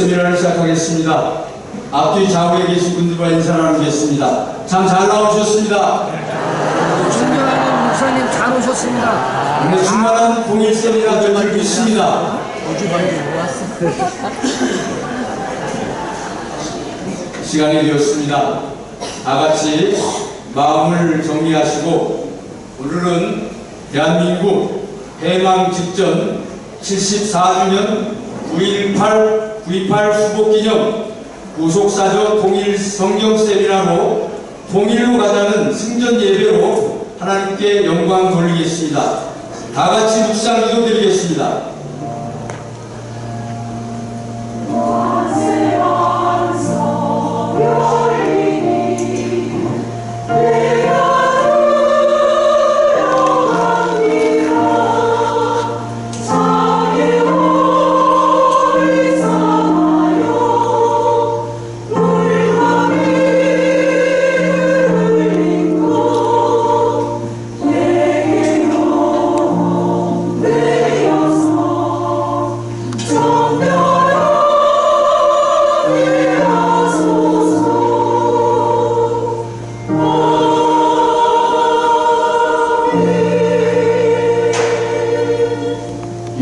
세미나를 시작하겠습니다. 앞뒤 좌우에 계신 분들과 인사를 나누겠습니다. 참 잘 나오셨습니다. 존경하는 목사님 잘 오셨습니다. 오늘 충만한 공일 세미나 되고 있습니다. 시간이 되었습니다. 다 같이 마음을 정리하시고 오늘은 대한민국 해방 직전 74주년 9.28 수복기념 구속사저 통일 성경 세미나로 통일로 가자는 승전 예배로 하나님께 영광 돌리겠습니다. 다 같이 묵상 기도드리겠습니다.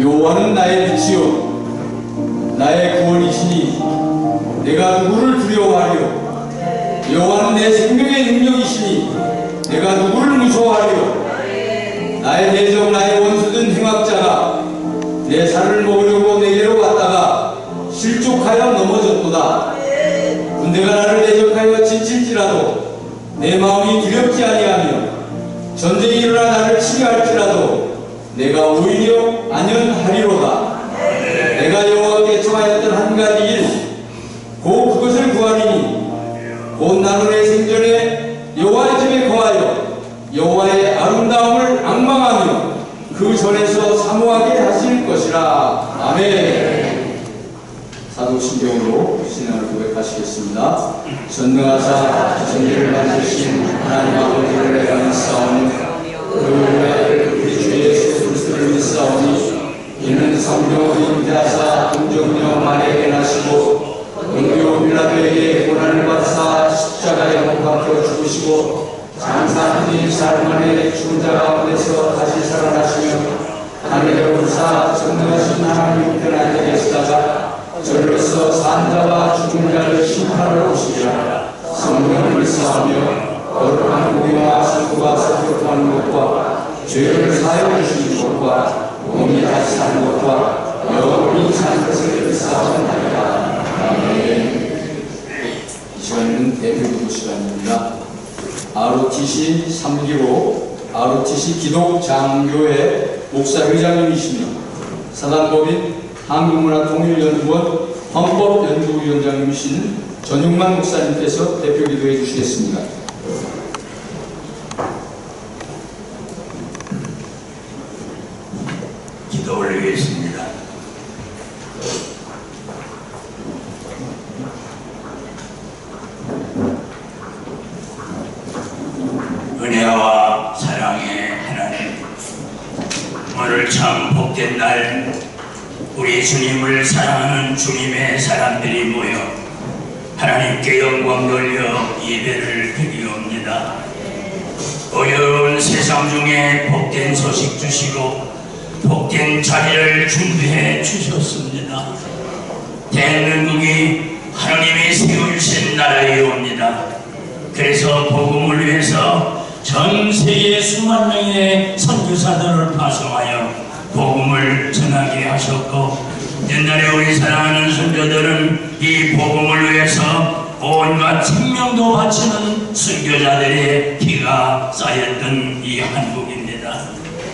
여호와는 나의 빛이요 나의 구원이시니 내가 누구를 두려워하리요. 여호와는 내 생명의 능력이시니 내가 누구를 무서워하리요. 나의 대적 나의 원수된 행악자가 내 살을 먹으려고 내게로 왔다가 실족하여 넘어졌도다. 군대가 나를 대적하여 지칠지라도 내 마음이 두렵지 아니하며 전쟁이 일어나 나를 치료할지라도 내가 오히려 안연하리로다. 내가 여호와께 청하였던 한 가지 일 곧 그것을 구하리니 곧 나는 내 생전에 여호와의 집에 거하여 여호와의 아름다움을 앙망하며 그 전에서 사모하게 하실 것이라. 아멘. 사도신경으로 신앙을 고백하시겠습니다. 전능하사 천지를 만드신 하나님 아버지를 내가 믿사오니 그 외아들 우리 주 예수 그리스도를 믿사오니 이는 성령으로 인자하사 동정녀 마리아에게 나시고 본디오 빌라도에게 고난을 받으사 십자가에 못 박혀 죽으시고 장사한 뒤 사흘 만에 죽은 자 가운데서 다시 살아나시며 하늘에 오르사 전능하신 하나님 우편에 앉아 계시다가 저리로서 산 자와 죽은 자를 심판하러 오시리라. 성령을 믿사오며 거룩한 공의와 선구와 사교하는 것과 죄를 사하여 주시는 것과 몸이 다시 사는 것과 영원히 사는 것을 믿사옵나이다. 아멘. 이 시간은 대표기도 시간입니다. ROTC 3기로 ROTC 기독장교회 목사회장님이시며 사단법인 한국문화통일연구원 헌법연구위원장님이신 전용만 목사님께서 대표기도해 주시겠습니다. 기도 올리겠습니다. 은혜와 사랑의 하나님, 오늘 참 복된 날 우리 주님을 사랑하는 주님의 사람들이 모여 하나님께 영광 돌려 예배를 드리옵니다. 어려운 세상 중에 복된 소식 주시고 복된 자리를 준비해 주셨습니다. 대한민국이 하나님이 세우신 나라이옵니다. 그래서 복음을 위해서 전 세계 수만 명의 선교사들을 파송하여 복음을 전하게 하셨고, 옛날에 우리 사랑하는 선교들은 이 복음을 위해서 온갖 생명도 바치는 선교자들의 피가 쌓였던 이 한국입니다.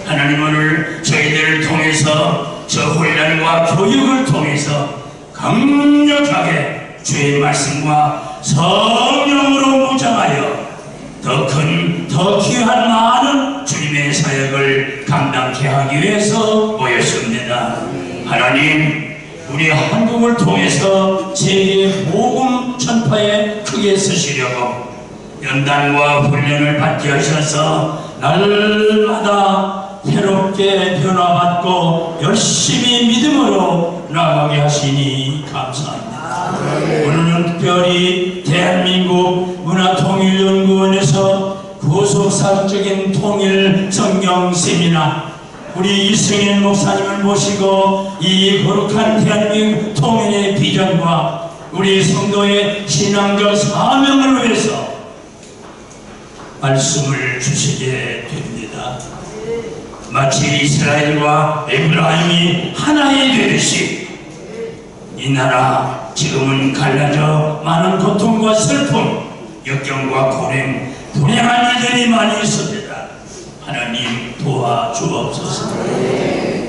하나님 오늘 저희들을 통해서 저 훈련과 교육을 통해서 강력하게 주의 말씀과 성령으로 무장하여 더 큰, 더 귀한 많은 주님의 사역을 감당케 하기 위해서 모였습니다. 하나님, 우리 한국을 통해서 세계 복음 전파에 크게 쓰시려고 연단과 훈련을 받게 하셔서 날마다 새롭게 변화받고 열심히 믿음으로 나가게 하시니 감사합니다. 오늘은 특별히 대한민국 문화통일연구원에서 구속사적인 통일 성경 세미나 우리 이승현 목사님을 모시고 이 거룩한 대한민국 통일의 비전과 우리 성도의 신앙적 사명을 위해서 말씀을 주시게 됩니다. 마치 이스라엘과 에브라임이 하나이 되듯이 이 나라 지금은 갈라져 많은 고통과 슬픔, 역경과 고령, 불행한 일들이 많이 있습니다. 하나님 도와주옵소서.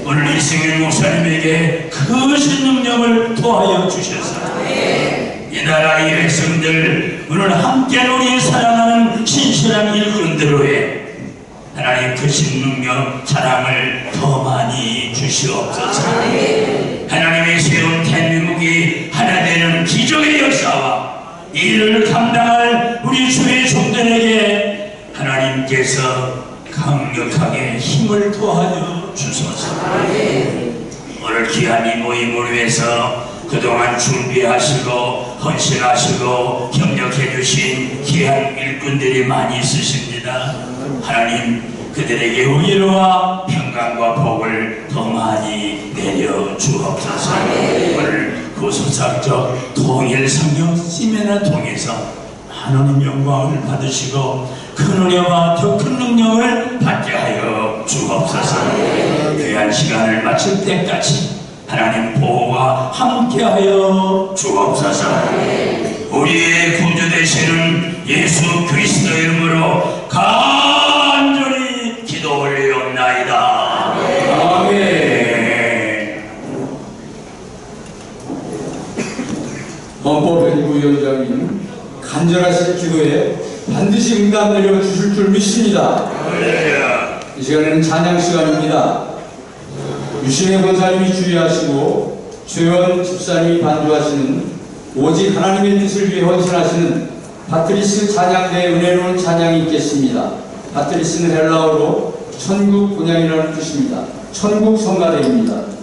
오늘 이승현 목사님에게 크신 능력을 도하여 주셔서 이 나라의 백성들 오늘 함께 우리 사랑하는 신실한 일꾼들의 하나님 크신 능력 사랑을 더 많이 주시옵소서. 하나님의 세운 대한민국이 하나 되는 기적의 역사와 이 일을 감당할 우리 주의 종들에게 하나님께서 강력하게 힘을 더하여 주소서. 오늘 귀한 이 모임을 위해서 그동안 준비하시고 헌신하시고 협력해 주신 귀한 일꾼들이 많이 있으십니다. 하나님 그들에게 위로와 평강과 복을 더 많이 내려 주옵소서. 오늘 구속사적 통일 성경 시면을 통해서 하나님 영광을 받으시고 큰 은혜와 더 큰 능력을 받게 하여 주옵소서. 귀한 시간을 마칠 때까지 하나님 보호와 함께하여 주옵소서. 우리의 구주 되시는 예수 그리스도의 이름으로 간절히 기도 올리옵나이다. 아멘. 헌법연구위원장님 간절하신 기도에 반드시 응답 내려 주실 줄 믿습니다. 이 시간에는 찬양 시간입니다. 유신혜 권사님이 주의하시고 최원 집사님이 반주하시는 오직 하나님의 뜻을 위해 헌신하시는 파트리스 찬양대의 은혜로운 찬양이 있겠습니다. 파트리스는 헬라어로 천국 본향이라는 뜻입니다. 천국 성가대입니다.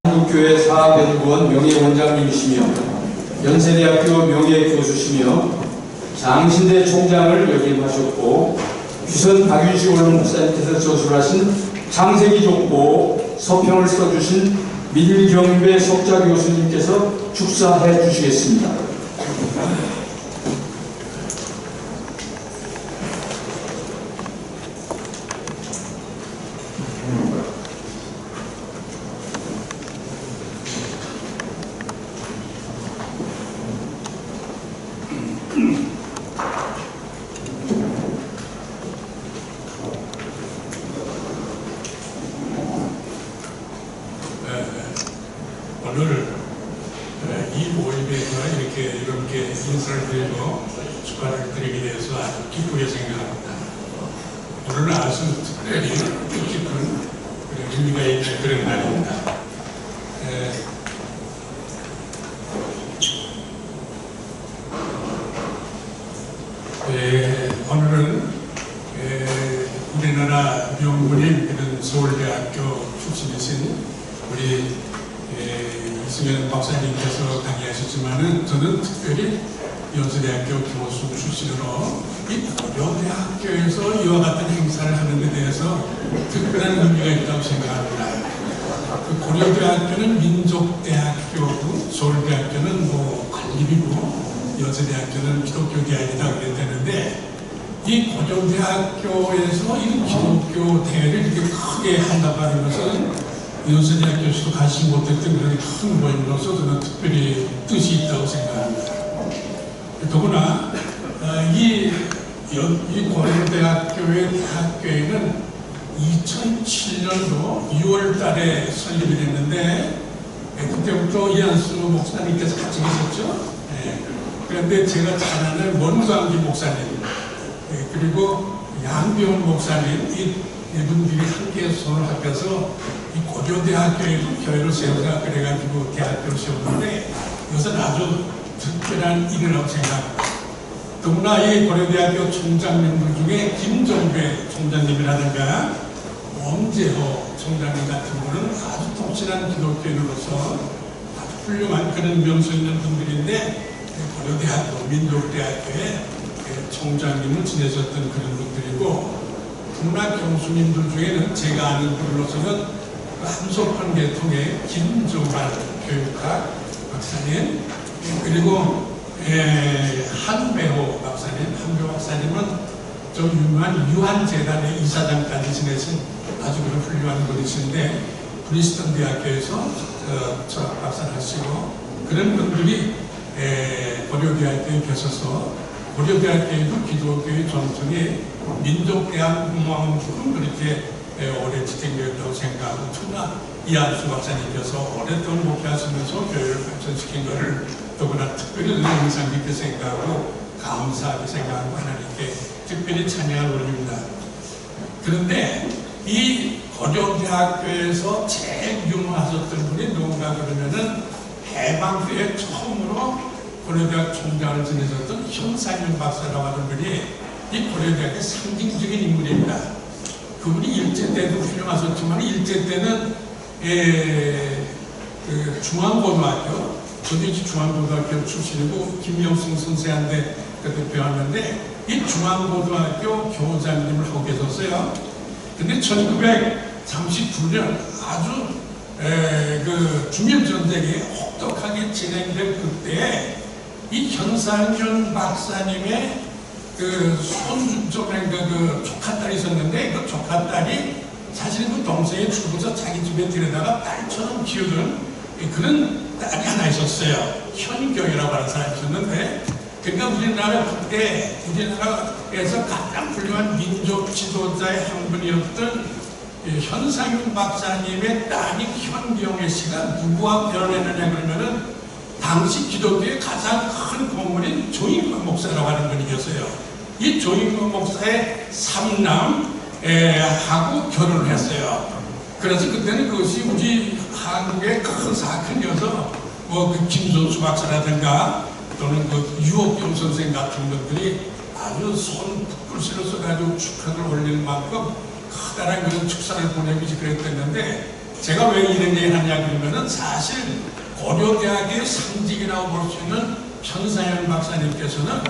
한국교회 사학연구원 명예원장님이시며 연세대학교 명예교수시며 장신대 총장을 역임하셨고 규선 박윤식 원로 목사님께서 저술하신 창세기 족보 서평을 써주신 민경배 석좌 교수님께서 축사해 주시겠습니다. 이렇게 인사를 드리고 축하를 드리게 돼서 아주 기쁘게 생각합니다. 오늘은 아주 특별히 뜻깊은 그런 의미가 있는 그런 날입니다. 오늘은 우리나라 명문인 그런 서울대학교 출신이신 우리 이승현 박사님께서 강의하셨지만은 저는 특별히 연세대학교 교수 출신으로 이 고려대학교에서 이와 같은 행사를 하는 데 대해서 특별한 의미가 있다고 생각합니다. 그 고려대학교는 민족대학교고 서울대학교는 관립이고 연세대학교는 기독교 대학이다 그랬다는데 이 고려대학교에서 이 기독교 대회를 이렇게 크게 한다고 하는 것은 연세대학교에서도 가지 못했던 그런 큰 모임으로서 저는 특별히 뜻이 있다고 생각합니다. 더구나 이 고려대학교의 대학교회는 2007년도 6월 달에 설립이 됐는데 그때부터 이한수 목사님께서 같이 계셨죠. 그런데 제가 잘 아는 원광기 목사님 그리고 양비원 목사님 이분들이 함께 손을 합해서 이 고려대학교에도 교회를 세우자 그래가지고 대학교를 세웠는데 이것은 아주 특별한 일이라고 생각합니다. 더구나 이 고려대학교 총장님들 중에 김종배 총장님이라든가 엄재호 총장님 같은 분은 아주 독실한 기독교인으로서 아주 훌륭한 그런 명성 있는 분들인데 고려대학교 민족대학교의 총장님을 지내셨던 그런 분들이고 문화 교수님들 중에는 제가 아는 분으로서는 한소편 계통의 김종환 교육학 박사님 그리고 한배호 박사님은 저 유명한 유한재단의 이사장까지 지내신 아주 그런 훌륭한 분이신데 프리스턴 대학교에서 철학 박사를 하시고 그런 분들이 고려대학교에 계셔서 고려대학교에도 기독교의 전통이 민족대학만큼 그렇게 오래 지탱되었다고 생각하고 특히나 이한수 박사님께서 오랫동안 목회하시면서 교회를 발전시킨 것을 더구나 특별히 인상 깊게 생각하고 감사하게 생각하고 하나님께 특별히 찬양을 올립니다. 그런데 이 고려대학교에서 제일 유명하셨던 분이 누군가 그러면은 해방 후에 처음으로 고려대학 총장을 지내셨던 현상윤 박사라고 하는 분이 이 고려대학의 상징적인 인물입니다. 그분이 일제 때도 훌륭하셨지만 일제 때는 그 중앙고등학교 조대지 중앙고등학교 출신이고 김영승 선생한테 그때 배웠는데 이 중앙고등학교 교장님을 하고 계셨어요. 근데 1939년 아주 그 중일전쟁이 혹독하게 진행된 그때 이 현상윤 박사님의 그 그 조카딸이 있었는데 그 조카딸이 사실 그 동생이 죽어서 자기 집에 들여다가 딸처럼 키우던 그런 딸이 하나 있었어요. 현경이라고 하는 사람이 있었는데 그러니까 우리나라에서 가장 훌륭한 민족 지도자의 한 분이었던 현상윤 박사님의 딸이 현경애 씨가 누구와 결혼했느냐 그러면은 당시 기독교의 가장 큰 고문인 조인권 목사라고 하는 분이 계세요. 이 조인권 목사의 삼남하고 결혼을 했어요. 그래서 그때는 그것이 우리 한국의 큰 사건이어서 그 김선수 박사라든가 또는 그 유옥경 선생 같은 분들이 아주 손불씨를 써가지고 축하를 올릴 만큼 커다란 그런 축사를 보내기지 그랬었는데 제가 왜 이런 얘기를 하냐 그러면은 사실 고려대학의 상징이라고 볼 수 있는 현상윤 박사님께서는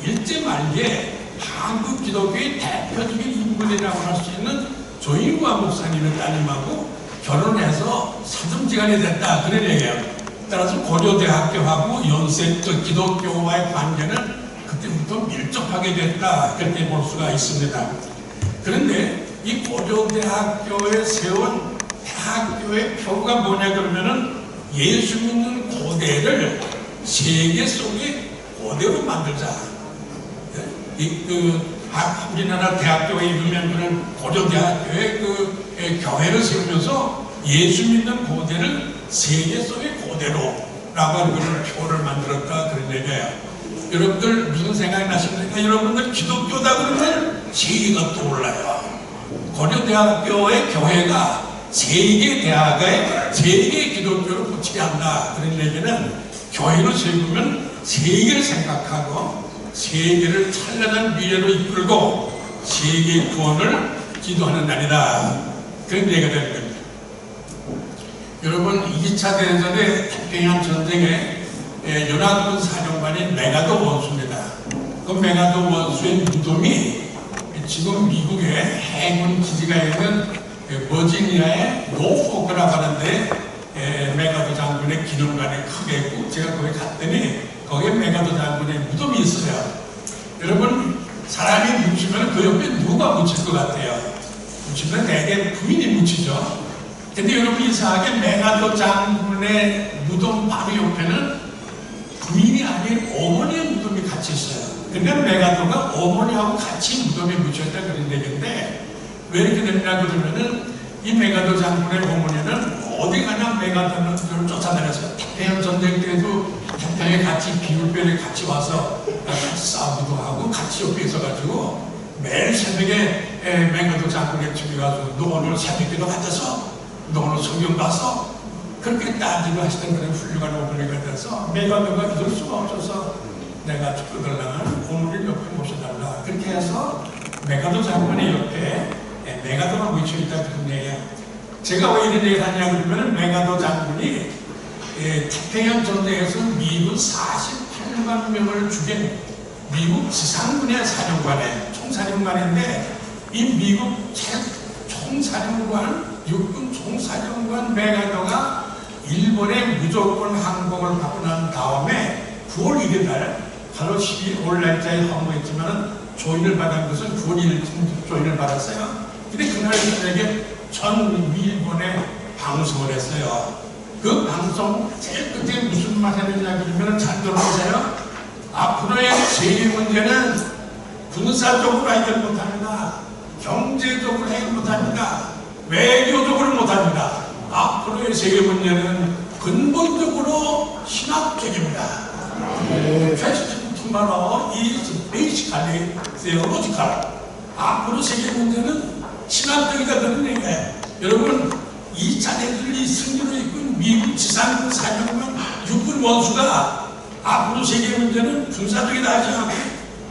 일제 말기에 한국 기독교의 대표적인 인물이라고 할 수 있는 조인관 목사님의 따님하고 결혼해서 사등지간이 됐다 그런 얘기예요. 따라서 고려대학교하고 연세 기독교와의 관계는 그때부터 밀접하게 됐다 그렇게 볼 수가 있습니다. 그런데 이 고려대학교에 세운 대학교의 표가 뭐냐 그러면은 예수 믿는 고대를 세계 속의 고대로 만들자. 우리나라 대학교에 이르면 그런 고려대학교의 교회를 세우면서 예수 믿는 고대를 세계 속의 고대로 하는 그런 표를 만들었다 그런 얘기예요. 여러분들 무슨 생각이 나십니까? 여러분들 기독교다 그러면 세계가 떠올라요. 고려대학교의 교회가 세계대학의 세계 기독교를 붙이게 한다 그런 얘기는 교회로 세우면 세계를 생각하고 세계를 찬란한 미래로 이끌고 세계의 구원을 기도하는 날이다 그런 얘기가 되는 겁니다. 여러분 2차 대전의 태평양 전쟁에 연합군 사령관인 메가더 원수입니다. 그 메가더 원수의 무덤이 지금 미국의 해군 기지가 있는 버지니아의 노포크라고 하는데 메가더 장군의 기념관이 크게 있고 제가 거기 갔더니 거기에 메가더 장군의 무덤이 있어요. 여러분 사람이 묻히면 그 옆에 누가 묻힐 것 같아요? 묻히면 대개 부인이 묻히죠. 근데 여러분 이상하게 메가더 장군의 무덤 바로 옆에는 부인이 아닌 어머니의 무덤이 같이 있어요. 근데 메가더가 어머니하고 같이 무덤에 묻혔다 그런 얘기인데 왜 이렇게 됐냐 그러면은 이 메가더 장군의 어머니는 어디 가나 메가더를 쫓아다녔어요. 태평양 전쟁 때도 태평양에 같이 비울변에 같이 와서 같이 싸우기도 하고 같이 옆에 있어가지고 매일 새벽에 메가더 장군의 집에 가서 너 오늘 새벽기도 갔었어? 너 오늘 성경 봤어? 그렇게 따지고 하시던 그런 훌륭한 어머니가 돼서 메가더가 믿을 수가 없어서 내가 죽어달라면 오늘을 옆에 모셔달라 그렇게 해서 메가더 장군의 옆에 메가더가 묻혀있다 그런 얘기예요. 제가 왜 이런 얘기를 하냐 그러면 메가더 장군이 태평양 전쟁에서 미국 48만 명을 죽인 미국 지상군의 사령관에 총사령관인데 이 미국 총사령관 육군 총사령관 메가더가 일본에 무조건 항복을 받고 난 다음에 9월 1일 날 바로 12월 날짜에 항복했지만 조인을 받은 것은 9월 1일 조인을 받았어요. 근데 그날 저녁에 전 일본에 방송을 했어요. 그 방송 제일 끝에 무슨 말 했느냐 그러면 잘 들어보세요. 앞으로의 세계 문제는 군사적으로 해결 못합니다. 경제적으로 해결 못합니다. 외교적으로 못합니다. 앞으로의 세계 문제는 근본적으로 신학적입니다. 바로 이 베이시칼리 세어로지칼 앞으로 세계 문제는 신학적이다 그런 얘기예요. 여러분 2차 대전이 승리로 이끈 미국 지상군 사령관 육군 원수가 앞으로 세계 문제는 군사적이다 하지 않고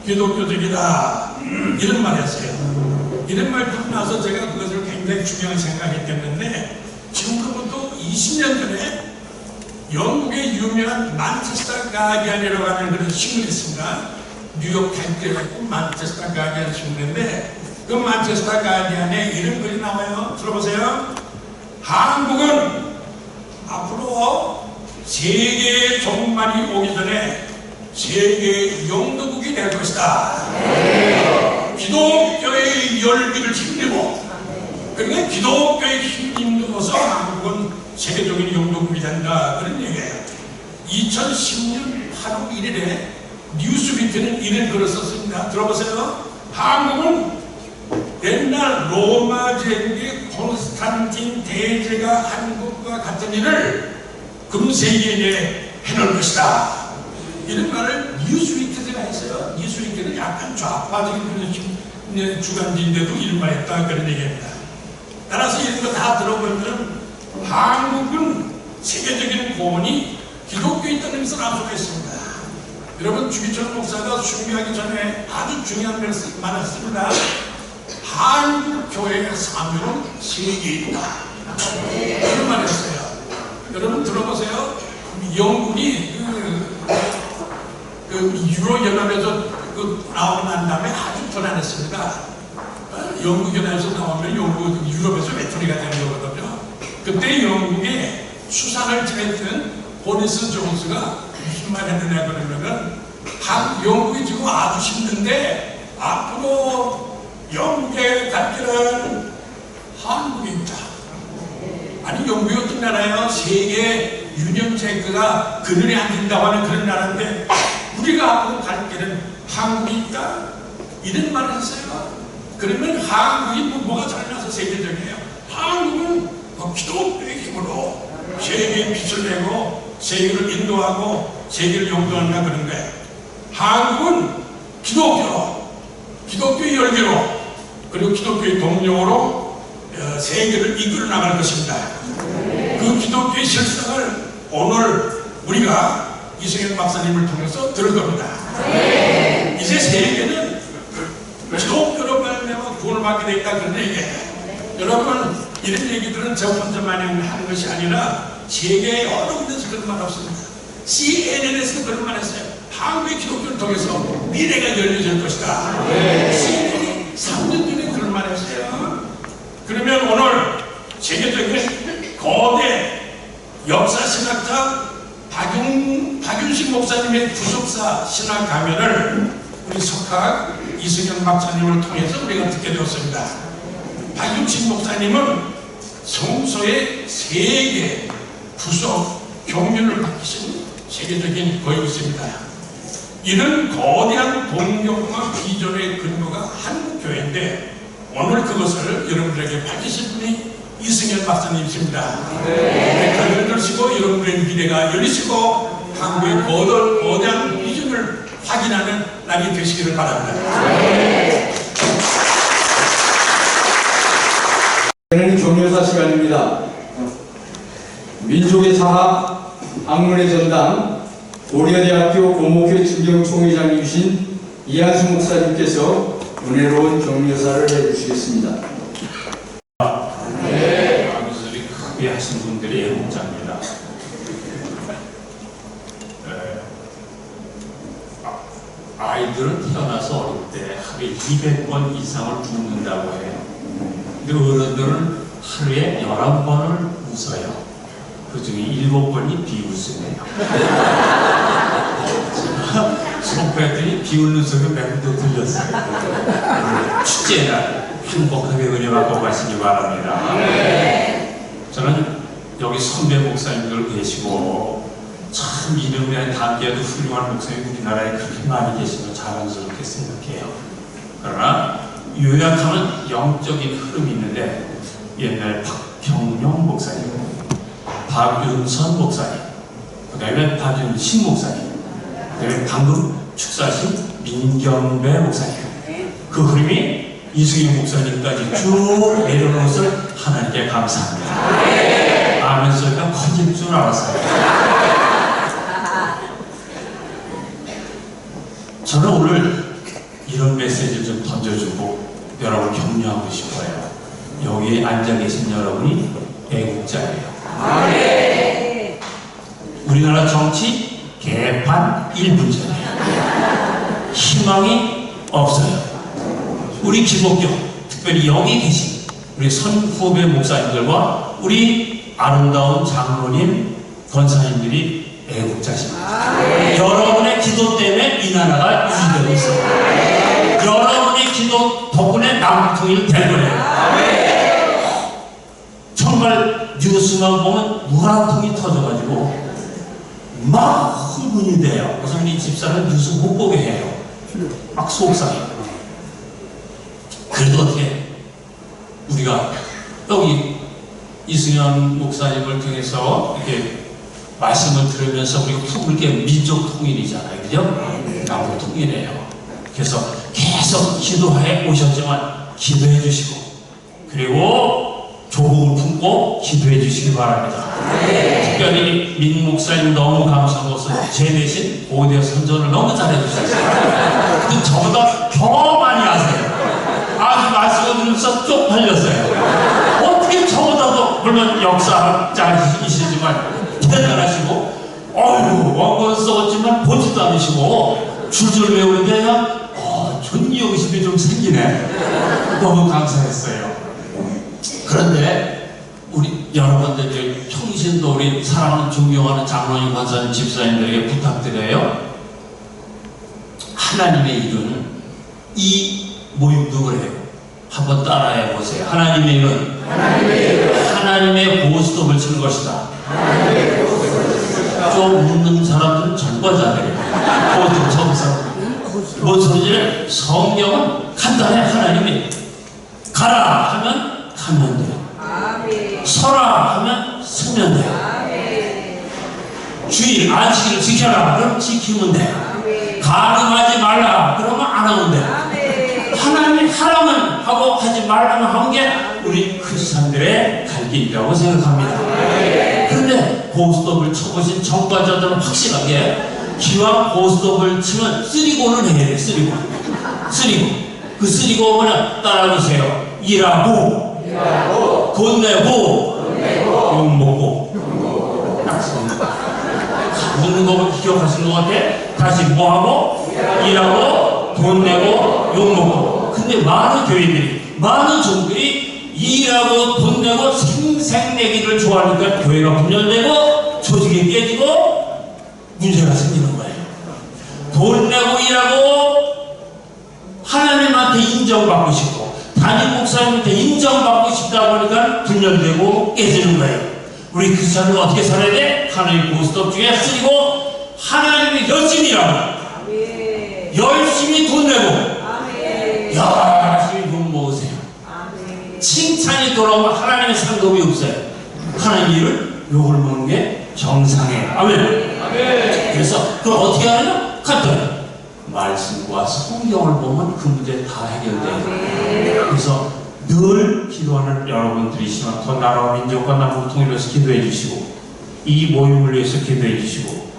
기독교적이다 이런 말 했어요. 이런 말 듣고 나서 제가 그것을 굉장히 중요하게 생각했겠는데 지금부터 20년 전에 영국의 유명한 만체스터 가디언이라고 하는 그런 신문이 있습니다. 뉴욕 타임즈에 있고 만체스터 가디언 신문인데 그 만체스터 가디언에 이런 글이 나와요. 들어보세요. 한국은 앞으로 세계의 종말이 오기 전에 세계의 영도국이 될 것이다. 기독교의 열기를 힘입어 그러니까 기독교의 힘입어서 한국은 세계적인 영도국이 된다 그런 얘기예요. 2010년 8월 1일에 뉴스위크는 이런 글을 썼습니다. 들어보세요. 한국은 옛날 로마 제국의 콘스탄틴 대제가 한 것과 같은 일을 금세기에 해놓을 것이다. 이런 말을 뉴스위크가 했어요. 뉴스위크는 약간 좌파적인 주간지인데도 이런 말 했다 그런 얘기입니다. 따라서 이런 거 다 들어보면 한국은 세계적인 구원이 기독교에 있다는 것을 알 수가 있습니다. 여러분 주기철 목사가 순교하기 전에 아주 중요한 말을 했습니다. 한국 교회의 사명은 세계에 있다. 그런 말을 했어요. 여러분 들어보세요. 영국이 유로 연합에서 나오고 난 다음에 아주 편안했습니다. 영국 연합에서 나오면 영국 유럽에서 외톨이가 되는 거거든요. 그때 영국에 수상을 지냈던 보리스 존스가 무슨 말 했느냐 그러면은 영국이 지금 아주 힘든데 앞으로 영국에 갈 길은 한국입니다. 아니 영국이 어떤 나라예요? 세계 유념체크가 그늘에 앉는다고 하는 그런 나라인데 우리가 앞으로 갈 길은 한국이 있다? 이런 말을 했어요. 그러면 한국이 뭐가 잘나서 세계적이에요? 한국은 기독교의 힘으로 세계에 빛을 내고 세계를 인도하고 세계를 용도한다 그런 거예요. 한국은 기독교의 열기로 그리고 기독교의 동력으로 세계를 이끌어 나갈 것입니다. 그 기독교의 실상을 오늘 우리가 이승현 박사님을 통해서 들을 겁니다. 이제 세계는 기독교로 말미암아 구원을 받게 되어 있다 그런 얘기예요. 여러분 이런 얘기들은 저 혼자만 하는 것이 아니라 세계의 어느 곳에서 그런 말 없습니다. CNN에서 그런 말 했어요. 한국의 기독교를 통해서 미래가 열려질 것이다. CNN이 3년 전에 그런 말 했어요. 그러면 오늘 세계적인 거대 역사신학자 박윤식 목사님의 주석사 신학 강연을 우리 석학 이승현 박사님을 통해서 우리가 듣게 되었습니다. 박윤식 목사님은 성서의 세계 부속 경륜을 바뀌신 세계적인 거인이십니다. 이런 거대한 동력과 비전의 근거가 한국교회인데 오늘 그것을 여러분들에게 밝히실 분이 이승현 박사님이십니다. 강연 들으시고 여러분들의 미래가 열리시고 한국의 거대한 비전을 확인하는 날이 되시기를 바랍니다. 이제는 종료사 시간입니다. 민족의 사하, 학문의 전당, 고려대학교 고목회 주경총회장이신 이한수 목사님께서 은혜로운 종료사를 해주시겠습니다. 아버지들이 크게 하신 분들이 애국자입니다. 아이들은 태어나서 어릴 때 하루에 200번 이상을 웃는다고 해요. 근데 어른들은 하루에 11번을 웃어요. 그 중에 7번이 비웃음이에요. 수업했더니 비웃는 소리 몇 대 들렸어요. 축제날 행복하게 은혜 받고 가시기 바랍니다. 저는 여기 선배 목사님들 계시고 참 이름에 담겨도 훌륭한 목사님이 우리나라에 그렇게 많이 계시면 자랑스럽게 생각해요. 그러나 요약하면 영적인 흐름이 있는데 옛날 박경룡 목사님, 박윤선 목사님, 그 다음에 박윤식 목사님, 그 다음에 방금 축사하신 민경배 목사님, 그 흐름이 이승현 목사님까지 쭉 내려오는 것을 하나님께 감사합니다. 아멘 소리가 커질 줄 알았어요. 저는 오늘 이런 메시지를 좀 던져주고 여러분 격려하고 싶어요. 여기에 앉아 계신 여러분이 애국자예요. 우리나라 정치 개판 1분 전이에요. 희망이 없어요. 우리 기독교, 특별히 여기 계신 우리 선후배 목사님들과 우리 아름다운 장로님, 권사님들이 애국자십니다. 여러분의 기도 때문에 이 나라가 유지되고 있어요. 여러분의 기도 덕분에 남통일 될 거예요. 정말 뉴스만 보면 무한통이 터져가지고 막 흥분이 돼요. 그래서 우리 집사는 뉴스 못 보게 해요. 막 속상해요. 그래도 어떻게 우리가 여기 이승현 목사님을 통해서 이렇게 말씀을 들으면서 우리가 이렇게 민족 통일이잖아요, 그죠? 남북 통일이에요. 그래서 계속 기도해 오셨지만 기도해 주시고 그리고 조국을 품고 기도해 주시기 바랍니다. 특별히 민 목사님 너무 감사한 것은 제 대신 5대 선전을 너무 잘해 주셨어요. 근데 저보다 더 많이 아세요. 아주 말씀을 들으면서 쪽팔렸어요. 어떻게 저보다도 물론 역사학자이시지만 대단하시고 원고는 써봤지만 보지도 않으시고 줄줄 외우는데 존경심이 좀 생기네. 너무 감사했어요. 그런데 우리 여러분들 평신도 우리 사랑하는 존경하는 장로님, 권사님, 집사님들에게 부탁드려요. 하나님의 이루는 이 모임도 그래요. 한번 따라해 보세요. 하나님의 일은 하나님의 보스톱을 치는 것이다. 좀 웃는 사람들은 전과자들이에요. 보통 점사. 뭔 소리를 성경은 간단해. 하나님이 가라 하면 가면 돼요. 서라 하면 서면 돼요. 주일 안식일을 지켜라. 그럼 지키면 돼. 가늠하지 말라. 그러면 안 하면 돼. 하나님이 하라면 하고 하지 말라면 하는 게 우리 크리스찬들의 갈 길이라고 생각합니다. 그런데 고스톱을 쳐보신 전과자들은 확실하게 기왕 고스톱을 치면 쓰리고는 해야 돼. 쓰리고. 그 쓰리고 뭐냐? 따라해보세요. 일하고 돈 내고 욕 먹고. 묻는 거 기억하시는 것 같아? 다시 뭐하고? 일하고 돈 내고 욕 먹고. 근데 많은 교회들이, 많은 종들이 일하고 돈 내고 생색내기를 좋아하니까 교회가 분열되고 조직이 깨지고 문제가 생기는 거예요. 돈 내고 일하고 하나님한테 인정받고 싶고 담임 목사님한테 인정받고 싶다 보니까 분열되고 깨지는 거예요. 우리 크리스찬은 어떻게 살아야 돼? 하나님 고스톱 중에 쓰리고 하나님이 열심히 일하고 열심히 돈 내고 열심히 돈 모으세요. 칭찬이 돌아오면 하나님의 상급이 없어요. 하나님 일을 욕을 먹는 게 정상이에요. 아멘. 그래서 그걸 어떻게 하느냐? 간단해요. 말씀과 성경을 보면 그 문제 다 해결돼요. 그래서 늘 기도하는 여러분들이시면 더 나라와 민족과 남북 통일을 위해서 기도해 주시고 이 모임을 위해서 기도해 주시고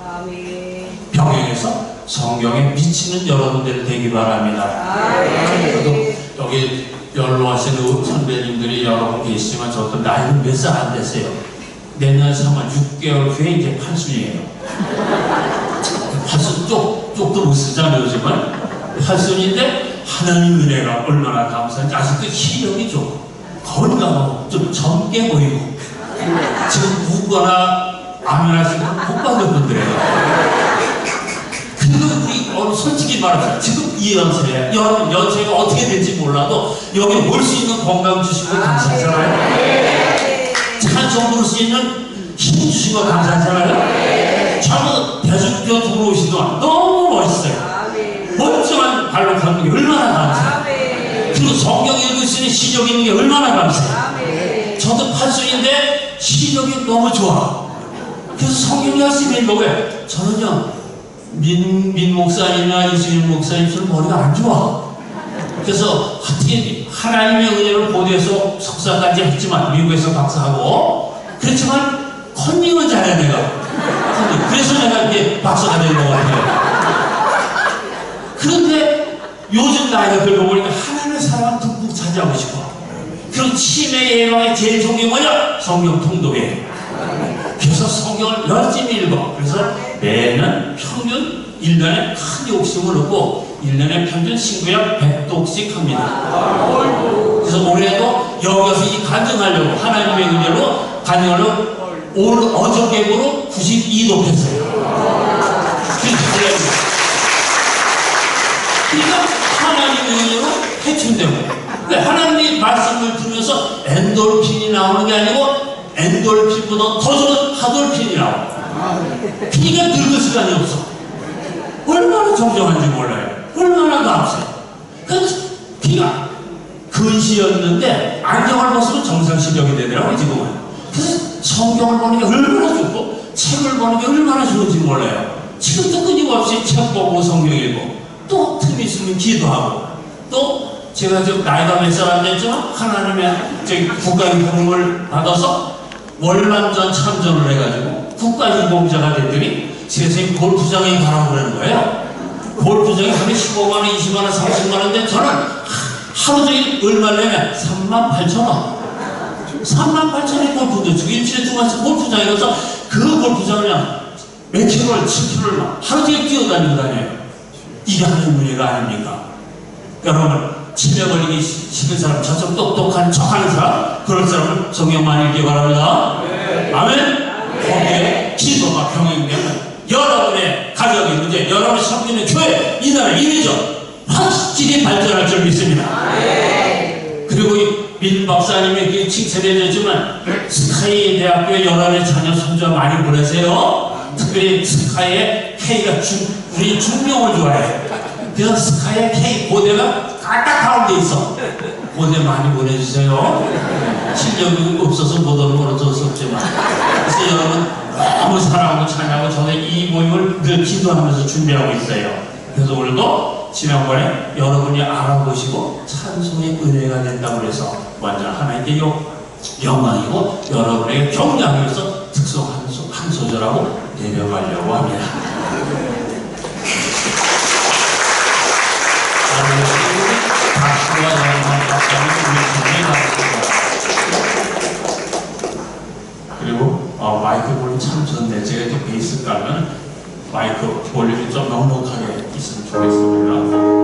병행해서 성경에 미치는 여러분들 되기 바랍니다. 저도 여기 연로하시는 선배님들이 여러 분 계시지만 저도 나이는 몇 살 안 됐어요. 내년 3월 6개월 후에 이제 팔순이에요. 팔순 쪽도 못 쓰잖아요. 요즘은 팔순인데 하나님 은혜가 얼마나 감사한지 아직도 시력이 좀 건강하고 좀 젊게 보이고 지금 누구나 아멘하시는 못 받을 분들이에요. 근데 우리 솔직히 말해서 지금 이 연세에 여러분 연세가 어떻게 될지 몰라도 여기 올 수 있는 건강 주신 거 감사하잖아요. 찬송 부를 수 있는 힘 주신 거 감사하잖아요. 저도 대중교 들어오신 동안 너무 멋있어요. 멀쩡한 발로 걷는 게 얼마나 감사해요. 그리고 성경 읽을 수 있는 시력 있는 게 얼마나 감사해요. 저도 팔순인데 시력이 너무 좋아. 그래서 성경 열심히 읽고 왜? 저는요 민 목사님이나 이수민 목사님처럼 머리가 안 좋아. 그래서 어떻게 하나님의 은혜를 보도해서 석사까지 했지만 미국에서 박사하고 그렇지만 컨닝은 잘해 내가. 그래서 내가 이렇게 박사가 된 것 같아요. 그런데 요즘 나이가 들어보니까 하나님의 사랑을 듬뿍 차지하고 싶어. 그럼 치매 예방의 제일 좋은 게 뭐냐? 성경 통독이에요. 그래서 성경을 열심히 읽어. 그래서 매년 평균 1년에 큰 욕심을 얻고 1년에 평균 신구약 100독씩 합니다. 그래서 올해도 여기서 이 간증하려고 하나님의 은혜로 간증하려고 오늘 어저께로 92독 했어요. 그러니까 하나님의 은혜로 해충되고 하나님의 말씀을 들으면서 엔돌핀이 나오는 게 아니고 엔돌핀보다 더 좋은 하돌핀이 나와요. 그러니까 늙을 시간이 없어. 얼마나 정정한지 몰라요. 얼마나 감사해요. 그래서 피가 근시였는데 안경을 벗으면 정상시력이 되더라고요. 지금은. 그래서 성경을 보는 게 얼마나 좋고 책을 보는 게 얼마나 좋은지 몰라요. 지금도 끊임없이 책 보고 성경 읽고 또 틈이 있으면 기도하고 또 제가 지금 나이가 몇 살 안 됐지만 하나님의 국가유공을 받아서 월남전 참전을 해가지고 국가유공자가 됐더니 세상에 골프장에 가라고 그러는 거예요. 골프장에 하루에 15만원, 20만원, 30만원인데 저는 하루 종일 얼마를 내면 38,000원. 38,000원에 골프도 주고 일주일에 2번씩 골프장에 가서 그 골프장을 그냥 몇 킬로를 7킬로를 하루 종일 뛰어다니고 다녀요. 이게 하나님 은혜가 아닙니까? 여러분 치매 걸리기 싫은 사람, 저쪽 똑똑한 척하는 사람, 그런 사람은 성경만 읽기 바랍니다. 아멘. 거기에 기도가 병행되면 여러분의 가정의 문제, 여러분의 섬기는 교회, 이 나라 이미죠 확실히 발전할 줄 믿습니다. 그리고 민 박사님이 칭찬해줬지만 스카이 대학교에 여러분의 자녀 손자 많이 보내세요. 특별히 스카이의 K가 우리 중명을 좋아해요. 그래서 스카이의 K 고대가 딱 가운데 있어. 고대 많이 보내주세요. 실력이 없어서 못 오는 건 어쩔 수 없지만. 그래서 여러분 너무 사랑하고 찬양하고 저는 이 모임을 늘 기도하면서 준비하고 있어요. 그래서 오늘도 지난번에 여러분이 알아보시고 찬송의 은혜가 된다고 해서 완전 하나님께 영광이고 여러분에게 격려하기 위해서 특송 한 소절하고 내려가려고 합니다. 박수와 그리고 마이크 볼륨 참 좋은데 제가 이렇게 베이스 깔면 마이크 볼륨이 좀 넉넉하게 있으면 좋겠습니다.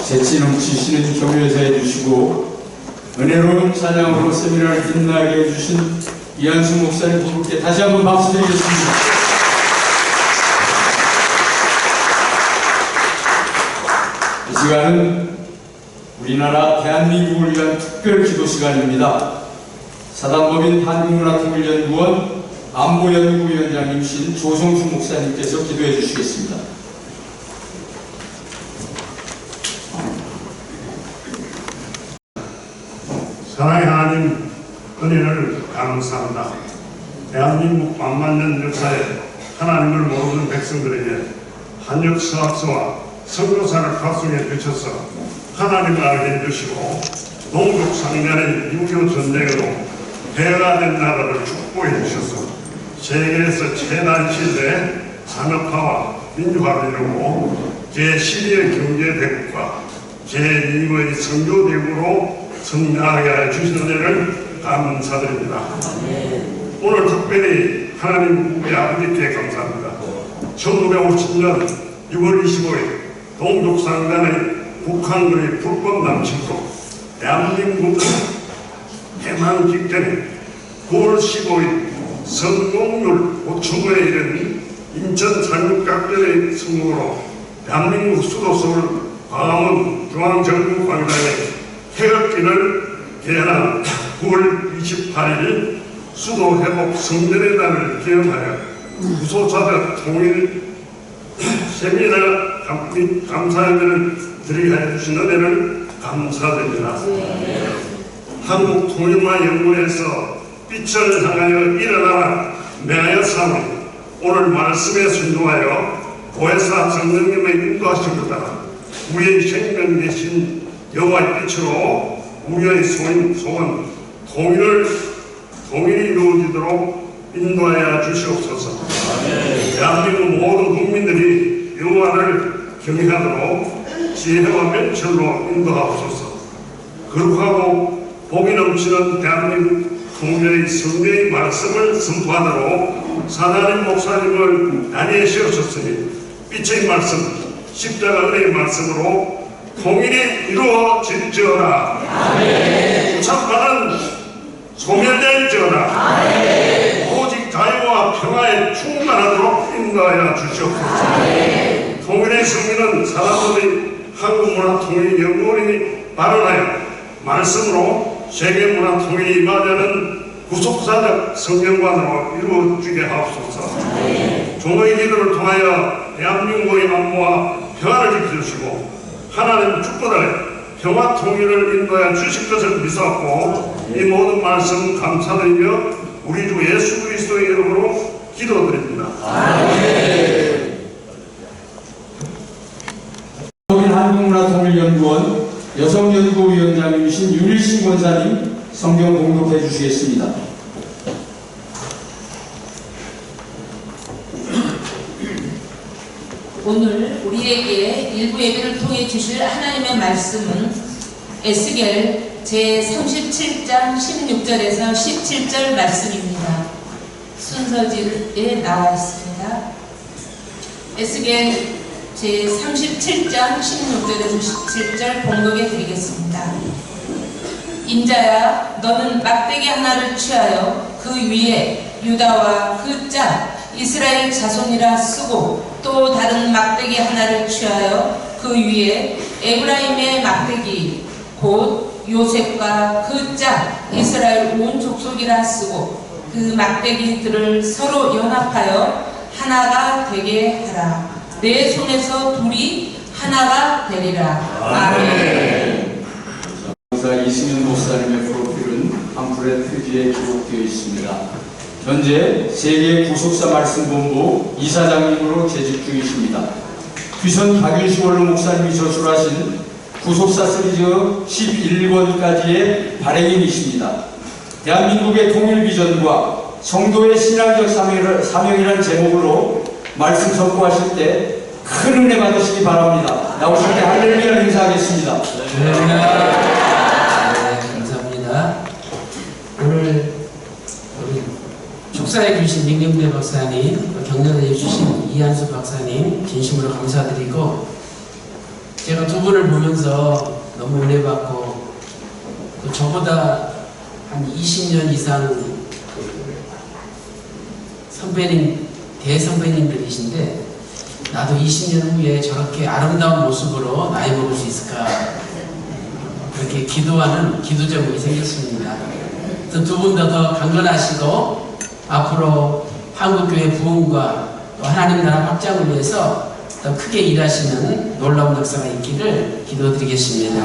재치 넘치시는 교회에서 해주시고 은혜로운 찬양으로 세미나를 빛나게 해주신 이한수 목사님 부부께 다시 한번 박수 드리겠습니다. 이 시간은 우리나라 대한민국을 위한 특별 기도 시간입니다. 사단법인 한국문화통일연구원 안보연구위원장님이신 조성수 목사님께서 기도해 주시겠습니다. 사랑의 하나님, 은혜를 감사합니다. 대한민국 만만년 역사에 하나님을 모르는 백성들에게 한역서학서와 선교사를 각성해 주셔서 하나님을 알게 해주시고 동족 상간의 6.25 전쟁으로 해가 된 나라를 축복해 주셔서 세계에서 최단 시대의 산업화와 민주화를 이루고 제12의 경제대국과 제2의 선교대국으로 성장하게 해주신 은혜를 감사드립니다. 오늘 특별히 하나님 우리 아버지께 감사합니다. 1950년 6월 25일 동족상간의 북한군의 불법 남침으로 대한민국은 해방 직전에 9월 15일 성공률 5,000%에 이른 인천 상륙작전의 성공으로 대한민국 수도 서울 광화문 중앙정부광장에 태극기를 개헌한 9월 28일 수도 회복 성전의 날을 기념하여 구소사적 통일 세미나 감사회를 드리게 해주신 은혜를 감사드립니다. 한국 통일만연구에서 빛을 향하여 일어나라 매하여 사는 오늘 말씀에 순종하여 보혜사 성령님의 인도하심을 따라 우리의 생명 대신 여호와의 빛으로 우리의 소원 통일이 이루어지도록 인도하여 주시옵소서. 대한민국 모든 국민들이 여호와를 경외하도록 지혜와 면철로 인도하옵소서. 거룩하고 복이 넘치는 대한민국 통일의 성령의 말씀을 선포하도록 사단임 목사님을 다니시오셨으니 빛의 말씀, 십자가 은혜의 말씀으로 통일이 이루어질지어다. 우상파는 소멸될지어다. 오직 자유와 평화에 충만하도록 인도하여 주시옵소서. 통일의 승리는 사람들의 한국문화 통일 연구원이 발언하여 말씀으로 세계문화 통일이 임하자는 구속사적 성경관으로 이루어지게 하옵소서. 종의 기도를 통하여 대한민국의 안보와 평화를 지켜주시고 하나님 축복을 평화 통일을 인도하여 주실 것을 믿사옵고 이 모든 말씀 감사드리며 우리 주 예수 그리스도의 이름으로 기도드립니다. 한국문화통일연구원 여성연구위원장이신 윤일신 권사님 성경 공독해 주시겠습니다. 오늘 우리에게 일부 예배를 통해 주실 하나님의 말씀은 에스겔 제37장 16절에서 17절 말씀입니다. 순서지에 나와 있습니다. 에스겔 제37장 16절에서 17절 봉독해 드리겠습니다. 인자야, 너는 막대기 하나를 취하여 그 위에 유다와 그 짝 이스라엘 자손이라 쓰고 또 다른 막대기 하나를 취하여 그 위에 에브라임의 막대기 곧 요셉과 그 짝 이스라엘 온 족속이라 쓰고 그 막대기들을 서로 연합하여 하나가 되게 하라. 내 손에서 둘이 하나가 되리라. 아멘. 강사 이승윤 목사님의 프로필은 팜플렛 표지에 기록되어 있습니다. 현재 세계 구속사 말씀본부 이사장님으로 재직 중이십니다. 귀선 박윤식 원로 목사님이 저술하신 구속사 시리즈 11권까지의 발행인이십니다. 대한민국의 통일 비전과 성도의 신앙적 사명이라는 제목으로 말씀 선포하실 때 큰 은혜 받으시기 바랍니다. 나오실 때 할렐루야 인사하겠습니다. 네, 감사합니다. 오늘 우리 축사해 주신 민경대 박사님, 격려해 주신 이한수 박사님 진심으로 감사드리고, 제가 두 분을 보면서 너무 은혜 받고, 또 저보다 한 20년 이상 선배님, 대선배님들이신데 나도 20년 후에 저렇게 아름다운 모습으로 나이 먹을 수 있을까, 그렇게 기도하는 기도제목이 생겼습니다. 또 두 분 더 강건하시고 앞으로 한국교회 부흥과 또 하나님 나라 확장을 위해서 더 크게 일하시는 놀라운 역사가 있기를 기도드리겠습니다.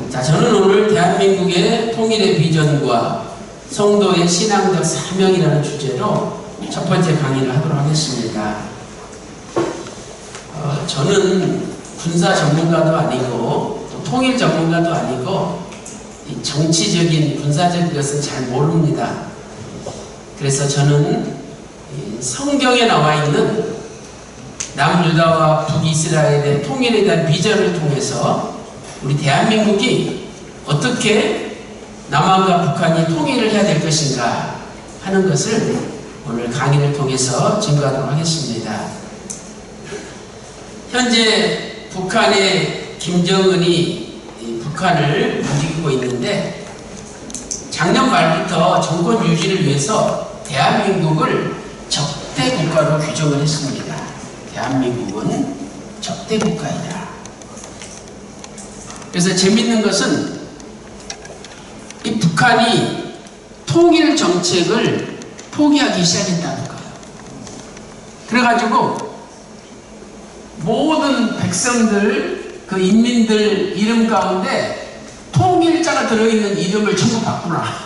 자, 저는 오늘 대한민국의 통일의 비전과 성도의 신앙적 사명이라는 주제로 첫 번째 강의를 하도록 하겠습니다. 저는 군사 전문가도 아니고 또 통일 전문가도 아니고 이 정치적인 군사적인 것은 잘 모릅니다. 그래서 저는 성경에 나와 있는 남유다와 북이스라엘의 통일에 대한 비전을 통해서 우리 대한민국이 어떻게 남한과 북한이 통일을 해야 될 것인가 하는 것을 오늘 강의를 통해서 증거하도록 하겠습니다. 현재 북한의 김정은이 북한을 움직이고 있는데, 작년 말부터 정권 유지를 위해서 대한민국을 적대 국가로 규정을 했습니다. 대한민국은 적대 국가이다. 그래서 재밌는 것은 이 북한이 통일 정책을 포기하기 시작했다는 거예요. 그래가지고 모든 백성들, 그 인민들 이름 가운데 통일자가 들어있는 이름을 전부 바꾸라.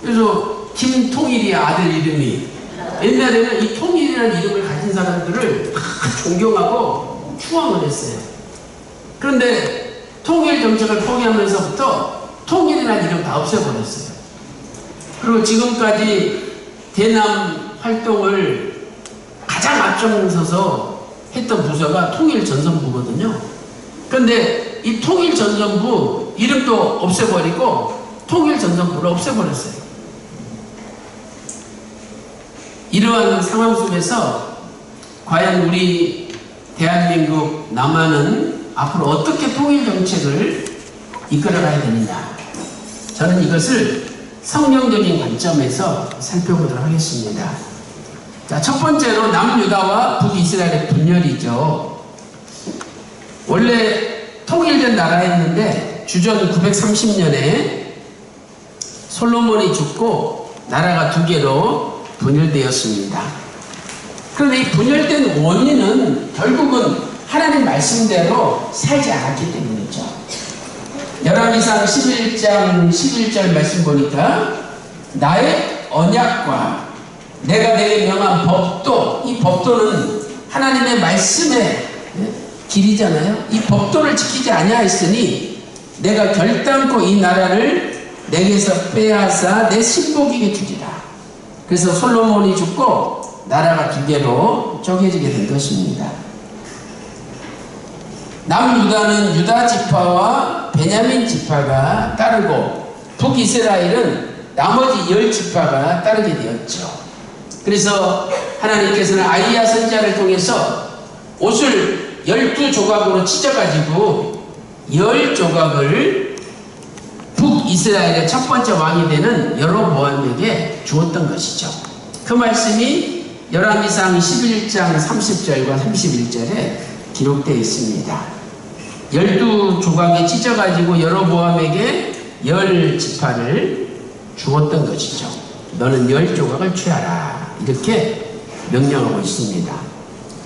그래서 김통일이 아들 이름이, 옛날에는 이 통일이라는 이름을 가진 사람들을 다 존경하고 추앙을 했어요. 그런데 통일 정책을 포기하면서부터 통일이라는 이름 다 없애버렸어요. 그리고 지금까지 대남 활동을 가장 앞장서서 했던 부서가 통일전선부거든요. 그런데 이 통일전선부 이름도 없애버리고 통일전선부를 없애버렸어요. 이러한 상황 속에서 과연 우리 대한민국 남한은 앞으로 어떻게 통일정책을 이끌어가야 되느냐, 저는 이것을 성경적인 관점에서 살펴보도록 하겠습니다. 자, 첫 번째로 남유다와 북이스라엘의 분열이죠. 원래 통일된 나라였는데 주전 930년에 솔로몬이 죽고 나라가 두 개로 분열되었습니다. 그런데 이 분열된 원인은 결국은 하나님 말씀대로 살지 않았기 때문이죠. 열왕기상 11장 11절 말씀 보니까 나의 언약과 내가 내게 명한 법도, 이 법도는 하나님의 말씀의 길이잖아요. 이 법도를 지키지 아니하였으니 내가 결단코 이 나라를 내게서 빼앗아 내 신복에게 주리라. 그래서 솔로몬이 죽고 나라가 두 개로 쪼개지게 된 것입니다. 남유다는 유다 지파와 베냐민 지파가 따르고 북이스라엘은 나머지 10지파가 따르게 되었죠. 그래서 하나님께서는 아이야 선지자를 통해서 옷을 12조각으로 찢어가지고 10조각을 북이스라엘의 첫 번째 왕이 되는 여로보암에게 주었던 것이죠. 그 말씀이 열왕기상 11장 30절과 31절에 기록되어 있습니다. 12조각에 찢어가지고 여로보암에게 10지파를 주었던 것이죠. 너는 10조각을 취하라, 이렇게 명령하고 있습니다.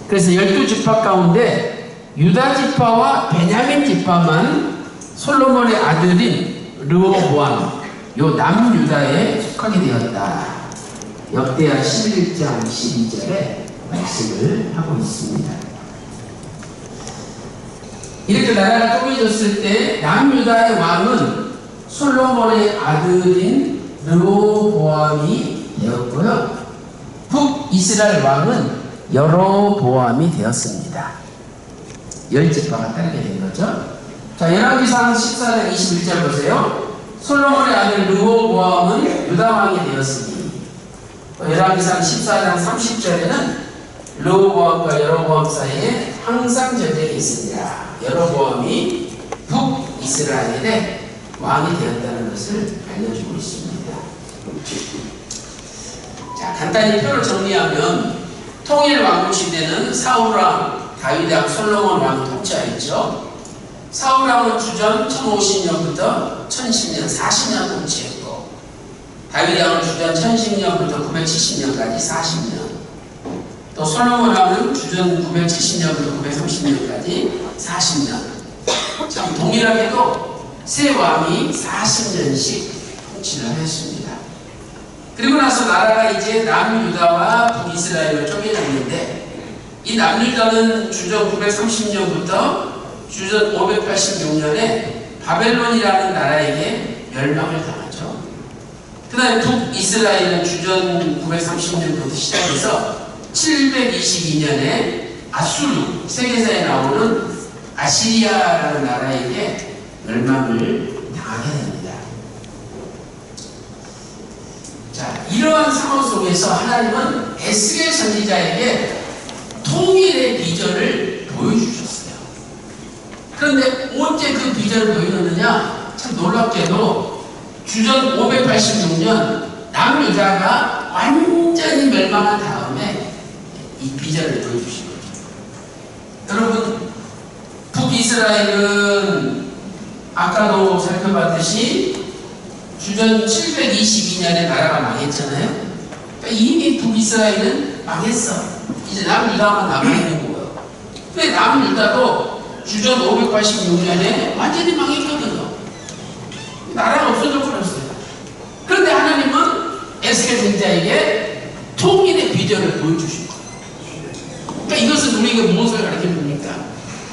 그래서 12지파 가운데 유다지파와 베냐민지파만 솔로몬의 아들인 르호보암, 요 남유다에 속하게 되었다. 역대하 11장 12절에 말씀을 하고 있습니다. 이렇게 나라가 쪼개졌을 때 남유다의 왕은 솔로몬의 아들인 르호보암이 되었고요, 북이스라엘 왕은 여로보암이 되었습니다. 10지파가 따르게 된 거죠. 자, 열왕기상 14장 21절 보세요. 솔로몬의 아들 르호보암은 유다 왕이 되었으니, 열왕기상 14장 30절에는 르호보암과 여로보암 사이에 항상 전쟁이 있으니라. 여로보암이 북이스라엘의 왕이 되었다는 것을 알려주고 있습니다. 자, 간단히 표를 정리하면 통일 왕국 시대는 사울왕, 다윗왕, 솔로몬 왕 통치하였죠. 사울왕은 주전 1050년부터 1010년 40년 통치했고, 다윗왕은 주전 1010년부터 970년까지 40년, 또 솔로몬 왕은 주전 970년부터 930년까지 40년. 참 동일하게도 세 왕이 40년씩 통치를 했습니다. 그리고 나서 나라가 이제 남유다와 북이스라엘로 쪼개졌는데, 이 남유다는 주전 930년부터 주전 586년에 바벨론이라는 나라에게 멸망을 당하죠. 그 다음에 북이스라엘은 주전 930년부터 시작해서 722년에 아수르, 세계사에 나오는 아시리아라는 나라에게 멸망을 당하게 됩니다. 자, 이러한 상황 속에서 하나님은 에스겔 선지자에게 통일의 비전을 보여주셨어요. 그런데 언제 그 비전을 보여줬느냐? 참 놀랍게도 주전 586년 남유다가 완전히 멸망한 다음에 이 비전을 보여주신 거죠. 여러분, 북이스라엘은 아까도 살펴봤듯이 주전 722년에 나라가 망했잖아요. 그러니까 이미 북이스라엘은 망했어. 이제 남유다만 남아있는 거예요. 근데 남유다도 주전 586년에 완전히 망했거든요. 나라가 없어져 버렸어요. 그런데 하나님은 에스겔 선지자에게 통일의 비전을 보여주신 거예요. 그러니까 이것은 우리에게 무엇을 가르쳐 줍니까?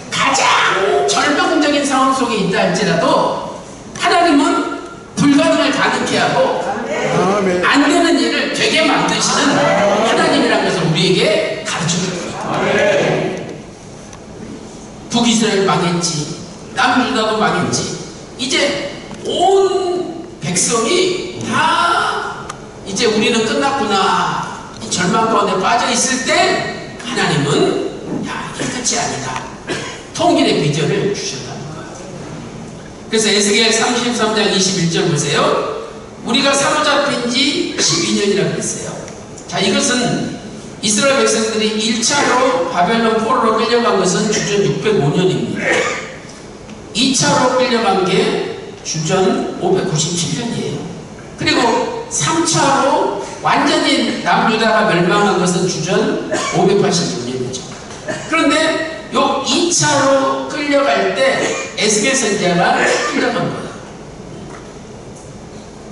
가장 절망적인 상황 속에 있다 할지라도 하나님은 불가능을 가능케 하고 안 되는 일을 되게 만드시는 하나님이라는 것을 우리에게 가르쳐 줍니다. 북이스라엘 망했지, 남유다도 망했지, 이제 온 백성이 다 이제 우리는 끝났구나, 이 절망 가운데 빠져 있을 때 하나님은 야, 이게 끝이 아니다, 통일의 비전을 주셨다는 거예요. 그래서 에스겔 33장 21절 보세요. 우리가 사로잡힌 지 12년이라고 했어요. 자, 이것은 이스라엘 백성들이 1차로 바벨론 포로로 끌려간 것은 주전 605년입니다. 2차로 끌려간 게 주전 597년이에요. 그리고 3차로 완전히 남유다가 멸망한 것은 주전 586년이죠. 그런데 요 2차로 끌려갈 때 에스겔 선지자가 끌려간 거예요.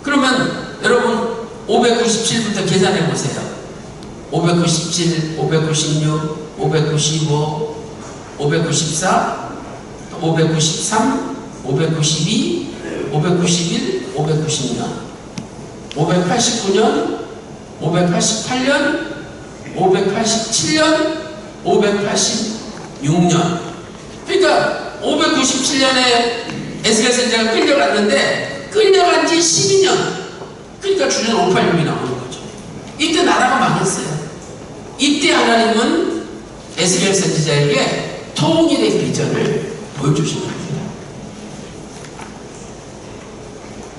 그러면 여러분 597부터 계산해 보세요. 597, 596, 595, 594, 593, 592, 591, 596, 589년, 588년, 587년, 586년. 그러니까 597년에 에스겔 선지자가 끌려갔는데 끌려간 지 12년. 그러니까 주전 586이 나오는 거죠. 이때 나라가 망했어요. 이때 하나님은 에스겔 선지자에게 통일의 비전을 보여주신 겁니다.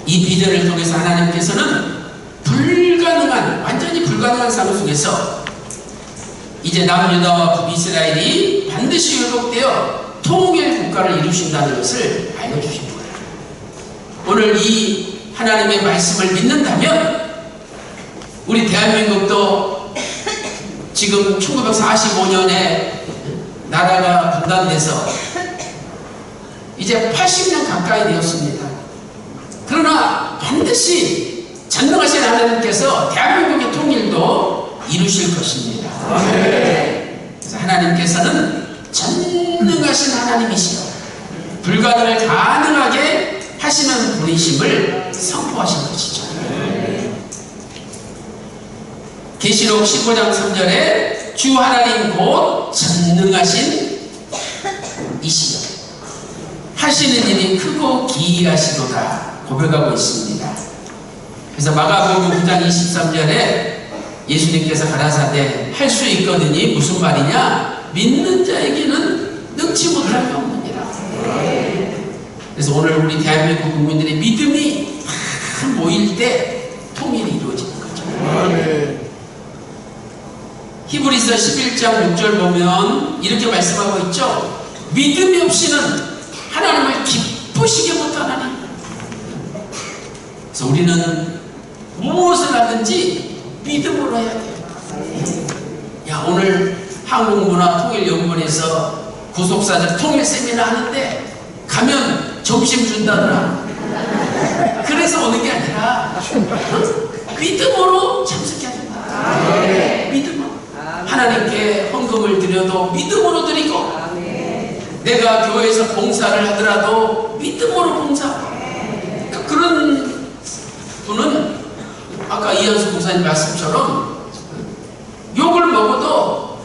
이 비전을 통해서 하나님께서는 불가능한, 완전히 불가능한 상황 속에서 이제 남유다와 북이스라엘이 반드시 회복되어 통일 국가를 이루신다는 것을 알려주신 거예요. 오늘 이 하나님의 말씀을 믿는다면 우리 대한민국도 지금 1945년에 나라가 분단돼서 이제 80년 가까이 되었습니다. 그러나 반드시 전능하신 하나님께서 대한민국의 통일도 이루실 것입니다. 그래서 하나님께서는 전능하신 하나님이시여 불가능을 가능하게 하시는 분이심을 선포하신 것이죠. 계시록 15장 3절에 주 하나님 곧 전능하신 이시여 하시는 일이 크고 기이하시도다 고백하고 있습니다. 그래서 마가복음 9장 23절에 예수님께서 가라사대 할 수 있거든이 무슨 말이냐? 믿는 자에게는 능치 못할 게 없느니라. 그래서 오늘 우리 대한민국 국민들의 믿음이 다 모일 때 통일이 이루어지는 거죠. 히브리서 11장 6절 보면 이렇게 말씀하고 있죠. 믿음이 없이는 하나님을 기쁘시게 못하나니. 그래서 우리는 무엇을 하든지 믿음으로 해야 돼요. 야, 오늘 한국문화통일연구원에서 구속사들 통일 세미나 하는데 가면 점심 준다더라. 그래서 오는 게 아니라 믿음으로 참석해야 된다. 믿음으로. 하나님께 헌금을 드려도 믿음으로 드리고 내가 교회에서 봉사를 하더라도 믿음으로 봉사하고. 그러니까 그런 분은 아까 이현수 목사님 말씀처럼 욕을 먹어도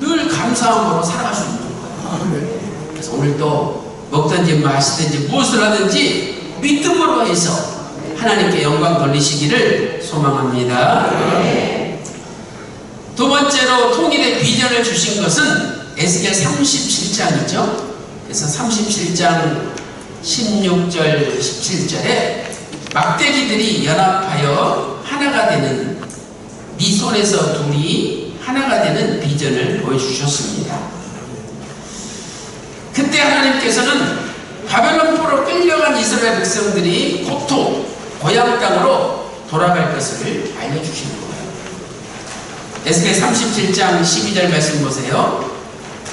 늘 감사함으로 살아갈 수 있는 거예요. 그래서 오늘도 먹든지 마시든지 무엇을 하든지 믿음으로 해서 하나님께 영광 돌리시기를 소망합니다. 두 번째로 통일의 비전을 주신 것은 에스겔 37장이죠. 그래서 37장 16절 17절에 막대기들이 연합하여 하나가 되는 네 손에서 둘이 하나가 되는 비전을 보여주셨습니다. 그때 하나님께서는 바벨론 포로 끌려간 이스라엘 백성들이 고통, 고향 땅으로 돌아갈 것을 알려주시는 거예요. 에스겔 37장 12절 말씀 보세요.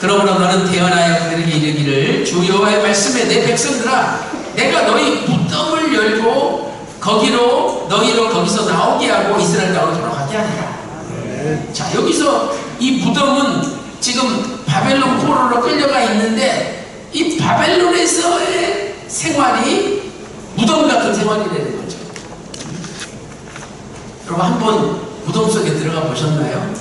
그러므로 너는 태어나여 그들에게 이르기를 주 여호와의 말씀에 내 백성들아 내가 너희 무덤을 열고 너희로 거기서 나오게 하고 이스라엘 땅으로 돌아가게 하리라. 자, 여기서 이 무덤은 지금 바벨론 포로로 끌려가 있는데 이 바벨론에서의 생활이 무덤 같은 생활이 되는 거죠. 여러분 한번 무덤 속에 들어가 보셨나요?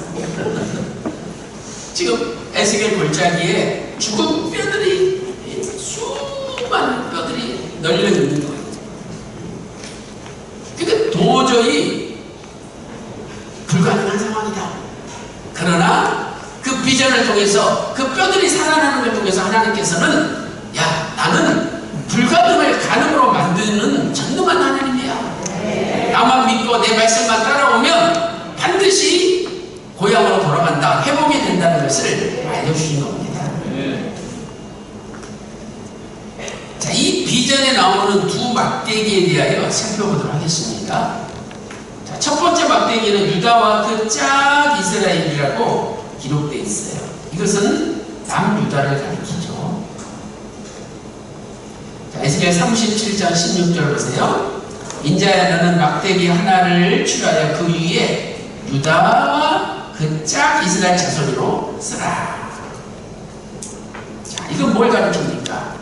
지금 에스겔 골짜기에 죽은 뼈들이 수많은 뼈들이 널려 있는 거예요. 그러니까 도저히 불가능한 상황이다. 그러나 그 비전을 통해서 그 뼈들이 살아나는 걸 통해서 하나님께서는 야 나는 불가능을 가능으로 만드는 전능한 하나님이야. 나만 믿고 내 말씀만 따라오면 반드시 고향으로 돌아간다. 회복이 된다는 것을 알려주신 겁니다. 자, 이 비전에 나오는 두 막대기에 대하여 살펴보도록 하겠습니다. 자, 첫 번째 막대기는 유다와 그 짝 이스라엘이라고 기록되어 있어요. 이것은 남유다를 가리키죠. 자, 에스겔 37장 16절 보세요. 인자야 너는 막대기 하나를 취하여 그 위에 유다와 그 짝 이스라엘 자손으로 쓰라. 자, 이건 뭘 가리킵니까?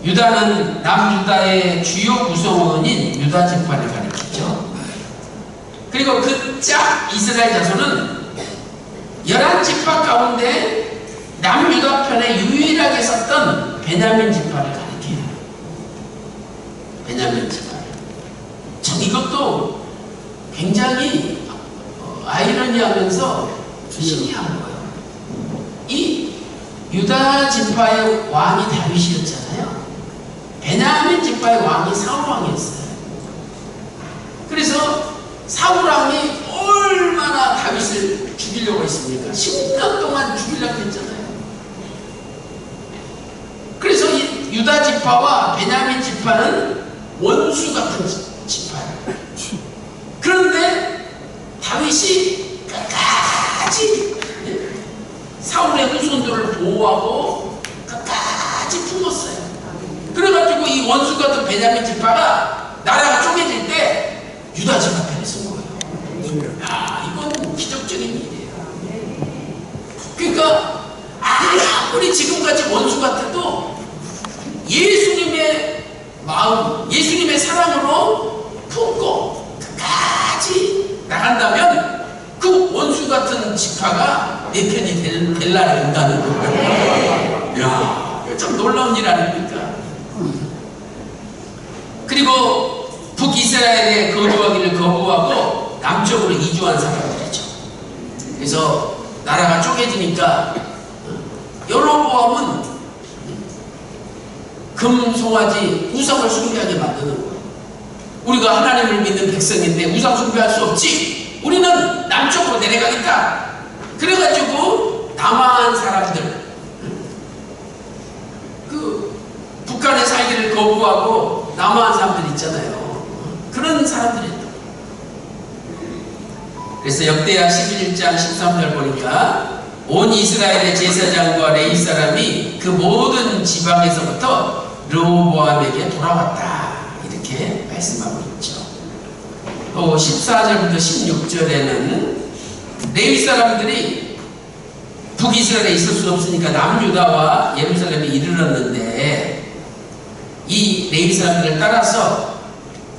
유다는 남유다의 주요 구성원인 유다 지파를 가리키죠. 그리고 그 짝 이스라엘 자손은 11지파 가운데 남유다 편에 유일하게 썼던 베냐민 지파를 가리켜요. 베냐민 지파를. 참 이것도 굉장히 아이러니하면서 신기한 거예요. 이 유다 지파의 왕이 다윗이었잖아요. 베냐민 지파의 왕이 사울 왕이었어요. 그래서 사울 왕이 얼마나 다윗을 죽이려고 했습니까? 10년 동안 죽이려고 했잖아요. 그래서 이 유다 지파와 베냐민 지파는 원수 같은 지파예요. 그런데 다윗이 끝까지 사울의 후손들을 보호하고 끝까지 품었어요. 그래가지고 이 원수 같은 베냐민 지파가 나라가 쪼개질 때 유다 지파 편에 쓴 거예요. 야, 이건 기적적인 일이에요. 그러니까 아무리 지금까지 원수 같아도 예수님의 마음, 예수님의 사랑으로 품고 끝까지 나간다면 그 원수 같은 지파가 내 편이 될 날이 온다는 거예요. 이야, 참 놀라운 일 아닙니까? 그리고 북이스라엘에 거주하기를 거부하고 남쪽으로 이주한 사람들이죠. 그래서 나라가 쪼개지니까 여로보암은 금송아지 우상을 숭배하게 만드는 거예요. 우리가 하나님을 믿는 백성인데 우상 숭배할 수 없지. 우리는 남쪽으로 내려가겠다. 그래가지고 남한 사람들, 그 북한에 살기를 거부하고 남한 사람들 있잖아요. 그런 사람들이에요. 그래서 역대하 11장 13절 보니까 온 이스라엘의 제사장과 레위 사람이 그 모든 지방에서부터 르호보암에게 돌아왔다. 이렇게 말씀하고 있죠. 또 14절부터 16절에는 레위 사람들이 북이스라엘에 있을 수 없으니까 남유다와 예루살렘에 이르렀는데 이 레위 사람들을 따라서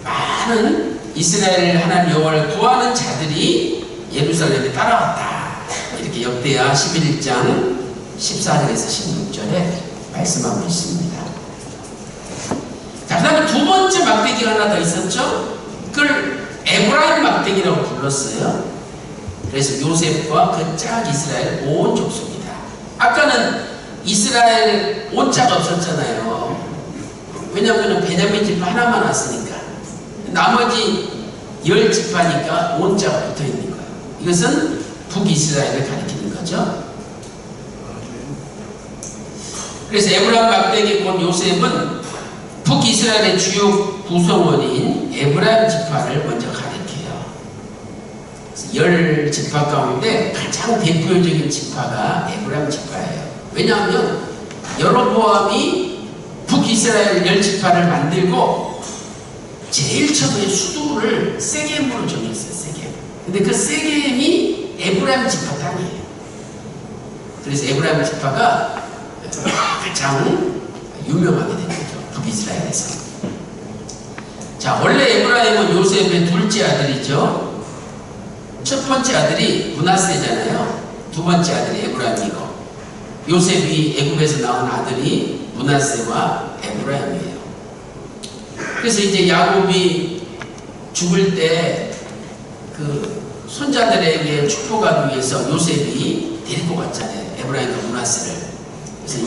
많은 이스라엘 하나님 여호와를 구하는 자들이 예루살렘에 따라왔다. 이렇게 역대하 11장 14절에서 16절에 말씀하고 있습니다. 자, 그 다음에 두 번째 막대기가 하나 더 있었죠. 그걸 에브라임 막대기라고 불렀어요. 그래서 요셉과 그 짝 이스라엘 온 족속이다. 아까는 이스라엘 온자가 없었잖아요. 왜냐하면 베냐민 지파 하나만 왔으니까. 나머지 10지파니까 온자가 붙어 있는 거예요. 이것은 북이스라엘을 가리킵니다. 가리키는 거죠. 그래서 에브라임 막대기 곧 요셉은 북이스라엘의 주요 구성원인 에브라임 지파를 먼저 가리켜요. 열 지파 가운데 가장 대표적인 지파가 에브라임 지파예요. 왜냐하면 여로보암이 북이스라엘 열 지파를 만들고 제일 처음에 수도를 세겜으로 정했어요. 세겜. 근데 그 세겜이 에브라임 지파 땅이에요. 그래서 에브라임 지파가 가장 유명하게 된 거죠. 북이스라엘에서. 자, 원래 에브라임은 요셉의 둘째 아들이죠. 첫 번째 아들이 므낫세잖아요. 두 번째 아들이 에브라임이고, 요셉이 애굽에서 나온 아들이 므낫세와 에브라임이에요. 그래서 이제 야곱이 죽을 때 그 손자들에게 축복하기 위해서 요셉이 데리고 갔잖아요. 에브라임과 므낫세를. 그래서 이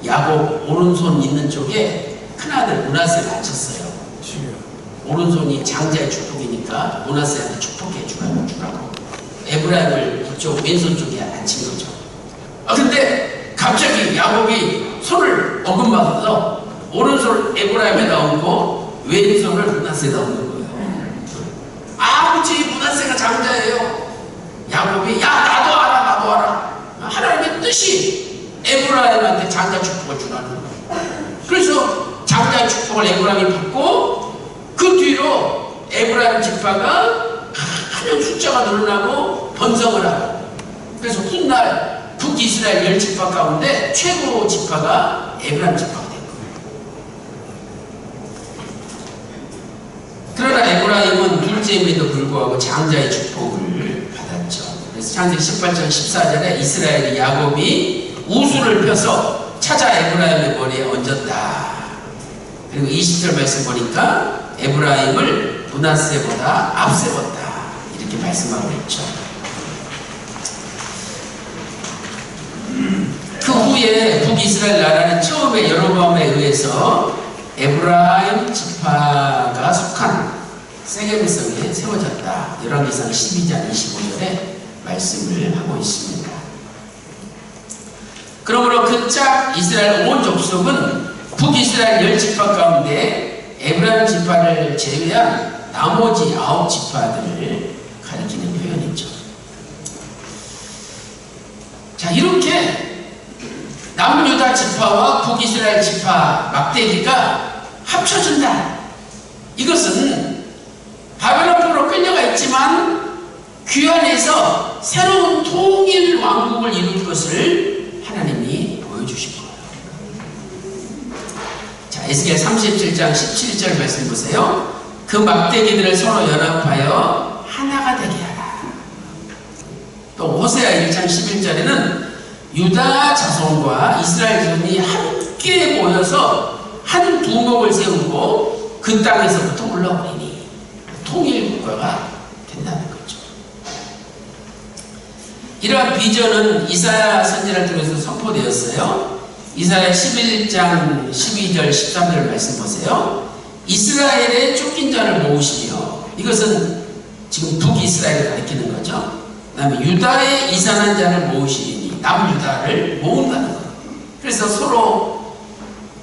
야곱 오른손 있는 쪽에 큰아들 므낫세를 앉혔어요. 오른손이 장자의 축복이니까 므낫세한테 축복해 주라고 에브라임을 이쪽 왼손 쪽에 앉힌 거죠. 근데 갑자기 야곱이 손을 어긋맞아서 오른손을 에브라임에다 얹고 왼손을 므낫세에다 얹는 거예요. 아버지, 므낫세가 장자예요. 야곱이 야 나도 알아. 하나님의 뜻이 에브라임한테 장자 축복을 주라는 거예요. 그래서 장자의 축복을 에브라임이 받고 그 뒤로 에브라임 지파가 한영 숫자가 늘어나고 번성을 하고, 그래서 훗날 북이스라엘 열 지파 가운데 최고 지파가 에브라임 지파가 된 거예요. 그러나 에브라임은 둘째임에도 불구하고 장자의 축복을 받았죠. 그래서 창세기 18장 14절에 이스라엘이 야곱이 우수를 펴서 찾아 에브라임의 머리에 얹었다. 그리고 20절 말씀 보니까 에브라임을 므낫세보다 앞세웠다. 이렇게 말씀하고 있죠. 그 후에 북이스라엘 나라는 처음에 여로보암에 의해서 에브라임 지파가 속한 세겜 성에 세워졌다. 열왕기상 12장 25절에 말씀을 하고 있습니다. 그러므로 그 짝 이스라엘 온 족속은 북이스라엘 열 지파 가운데 에브라임 지파를 제외한 나머지 9지파들을 가리키는 표현이죠. 자, 이렇게 남유다 지파와 북이스라엘 지파 막대기가 합쳐진다. 이것은 바벨론으로 끌려가 있지만 귀환해서 새로운 통일 왕국을 이룰 것을 하나님이 보여주신 거예요. 자, 에스겔 37장 17절 말씀 보세요. 그 막대기들을 서로 연합하여 하나가 되게 하라. 또 호세아 1장 11절에는 유다 자손과 이스라엘 자손이 함께 모여서 한 두목을 세우고 그 땅에서부터 올라오리니 통일 국가가 된다는 거죠. 이러한 비전은 이사야 선지자를 통해서 선포되었어요. 이사야 11장 12절 13절 말씀 보세요. 이스라엘의 쫓긴 자를 모으시며, 이것은 지금 북이스라엘을 가리키는 거죠. 그 다음에 유다의 이산한 자를 모으시니 남유다를 모은다는 거예요. 그래서 서로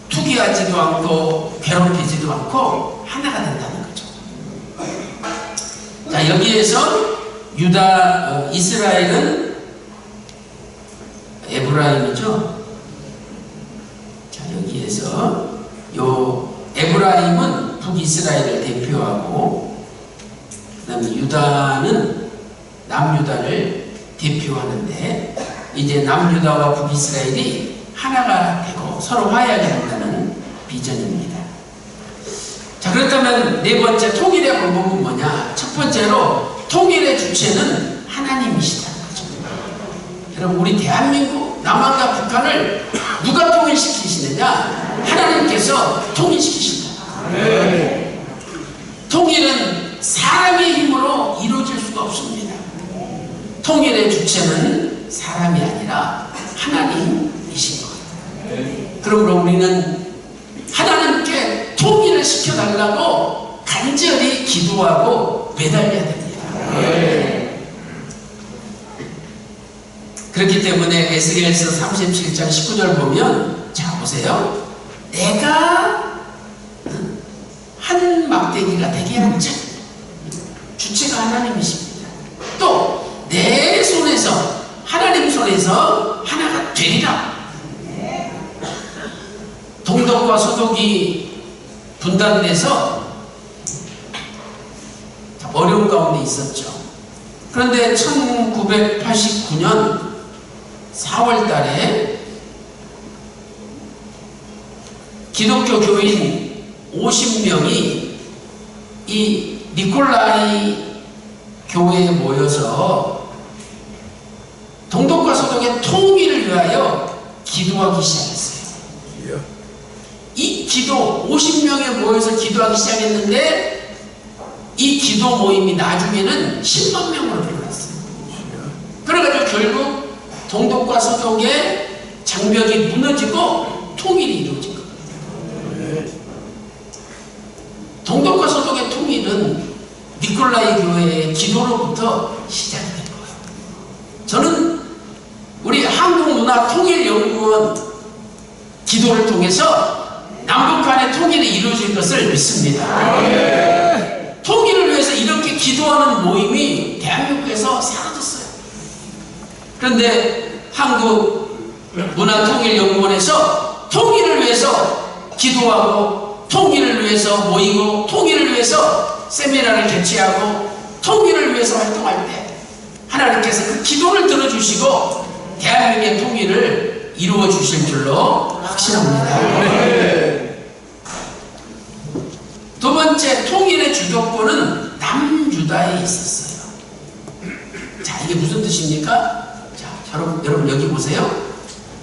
투기하지도 않고 괴롭히지도 않고 하나가 된다는 거죠. 자, 여기에서 이스라엘은 에브라임이죠. 자, 여기에서 에브라임은 북이스라엘을 대표하고, 그 다음에 유다는 남유다를 대표하는데, 이제 남유다와 북이스라엘이 하나가 되고 서로 화해하게 된다는 비전입니다. 자, 그렇다면 네 번째 통일의 방법은 뭐냐? 첫 번째로 통일의 주체는 하나님이시다는 거죠. 여러분, 우리 대한민국, 남한과 북한을 누가 통일시키시느냐? 하나님께서 통일시키신다. 네. 통일은 사람의 힘으로 이루어질 수가 없습니다. 통일의 주체는 사람이 아니라 하나님이신 것. 그러므로 우리는 하나님께 통일을 시켜달라고 간절히 기도하고 매달려야 됩니다. 그렇기 때문에 에스겔서 37장 19절 보면, 자 보세요. 내가 한 막대기가 되게 하는 자, 주체가 하나님이십니다. 또 내 손에서, 하나님 손에서 하나가 되리라. 동독과 서독이 분단돼서 어려운 가운데 있었죠. 그런데 1989년 4월 달에 기독교 교인 50명이 이 니콜라이 교회에 모여서 동독과 서독의 통일을 위하여 기도하기 시작했어요. 이 기도, 50명이 모여서 기도하기 시작했는데 이 기도 모임이 나중에는 10만 명으로 늘어났어요. 그래가지고 결국 동독과 서독의 장벽이 무너지고 통일이 이루어진 거예요. 동독과 서독의 통일은 니콜라이 교회의 기도로부터 시작이 된 거예요. 저는 우리 한국문화통일연구원 기도를 통해서 남북한의 통일이 이루어질 것을 믿습니다. 통일을 위해서 이렇게 기도하는 모임이 대한민국에서 사라졌어요. 그런데 한국문화통일연구원에서 통일을 위해서 기도하고, 통일을 위해서 모이고, 통일을 위해서 세미나를 개최하고, 통일을 위해서 활동할 때 하나님께서 그 기도를 들어주시고 대한민국의 통일을 이루어 주실 줄로 확신합니다. 두 번째, 통일의 주도권은 남유다에 있었어요. 자, 이게 무슨 뜻입니까? 자, 여러분 여기 보세요.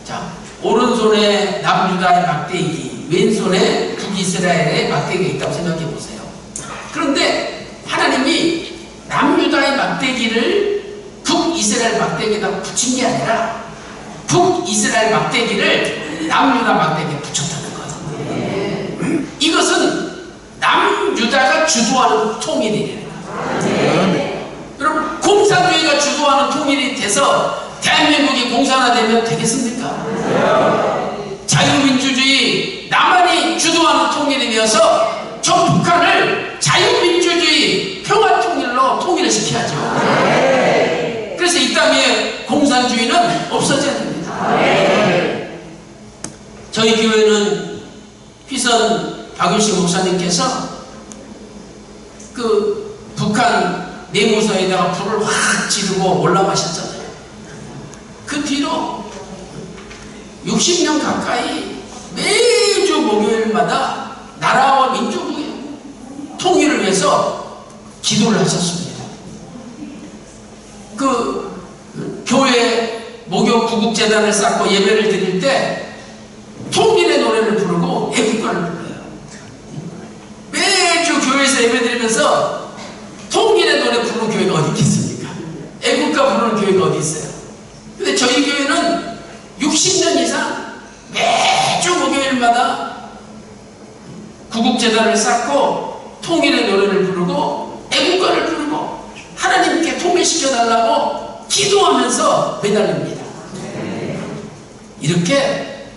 자, 오른손에 남유다의 막대기, 왼손에 북이스라엘의 막대기가 있다고 생각해 보세요. 그런데 하나님이 남유다의 막대기를 북이스라엘 막대기에다 붙인 게 아니라 북이스라엘 막대기를 남유다 막대기에 붙였다는 거예요. 이것은 남유다가 주도하는 통일이에요. 여러분, 공산주의가 주도하는 통일이 돼서 대한민국이 공산화되면 되겠습니까? 자유민주주의, 남한이 주도하는 통일이 되어서 저 북한을 자유민주주의, 평화통일로 통일을 시켜야죠. 그래서 이 땅에 공산주의는 없어져야 됩니다. 저희 교회는 휘선 박윤식 목사님께서 그 북한 내무서에다가 불을 확 지르고 올라가셨잖아요. 그 뒤로 60년 가까이 매주 목요일마다 나라와 민족의 통일을 위해서 기도를 하셨습니다. 그 교회 목요 구국재단을 쌓고 예배를 드릴 때 통일의 노래를 부르고 애국가를 불러요. 매주 교회에서 예배 드리면서 통일의 노래 부르는 교회가 어디 있겠습니까? 애국가 부르는 교회가 어디 있어요? 근데 저희 교회는 60년 이상 매주 목요일마다 구국재단을 쌓고 통일의 노래를 부르고 애국가를 부르고 하나님께 통일시켜달라고 기도하면서 매달립니다. 이렇게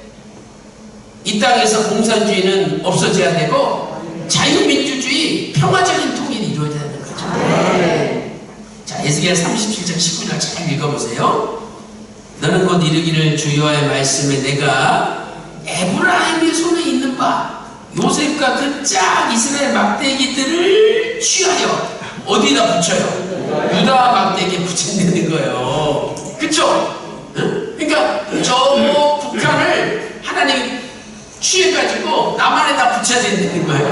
이 땅에서 공산주의는 없어져야 되고 자유민주주의, 평화적인 통일이 이루어져야 되는 거죠. 자, 에스겔 37장 19절 잘 읽어보세요. 너는 곧 이르기를 주 여호와의 말씀에 내가 에브라임의 손에 있는 바 요셉과 그 짝 이스라엘 막대기들을 취하여 어디다 붙여요? 유다 막대기에 붙인다는 거예요. 그쵸? 응? 그러니까 저 북한을 하나님이 취해가지고 남한에다 붙여야 된다는 거예요.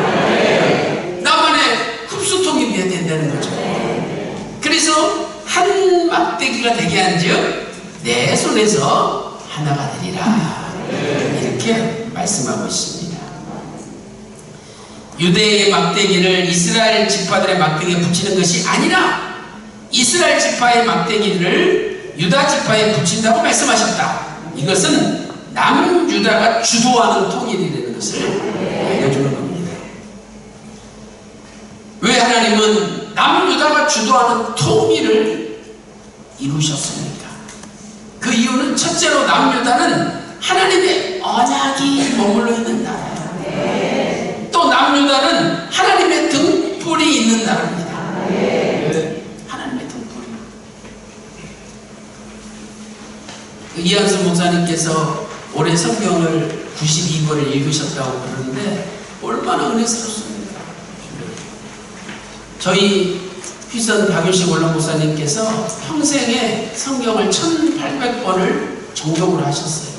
남한에 흡수통이 돼야 된다는 거죠. 그래서 한 막대기가 되게 한즉 내 손에서 하나가 되리라, 이렇게 말씀하고 있습니다. 유대의 막대기를 이스라엘 지파들의 막대기에 붙이는 것이 아니라 이스라엘 지파의 막대기를 유다 지파에 붙인다고 말씀하셨다. 이것은 남유다가 주도하는 통일이라는 것을 알려주는 겁니다. 왜 하나님은 남유다가 주도하는 통일을 이루셨습니까? 그 이유 첫째로 남유다는 하나님의 언약이 머물러 있는 나라예요. 또 남유다는 하나님의 등불이 있는 나라입니다. 하나님의 등불이. 이한수 목사님께서 올해 성경을 92번을 읽으셨다고 그러는데 얼마나 은혜스럽습니까? 저희 휘선 박윤식 원로 목사님께서 평생에 성경을 1800번을 정독을 하셨어요.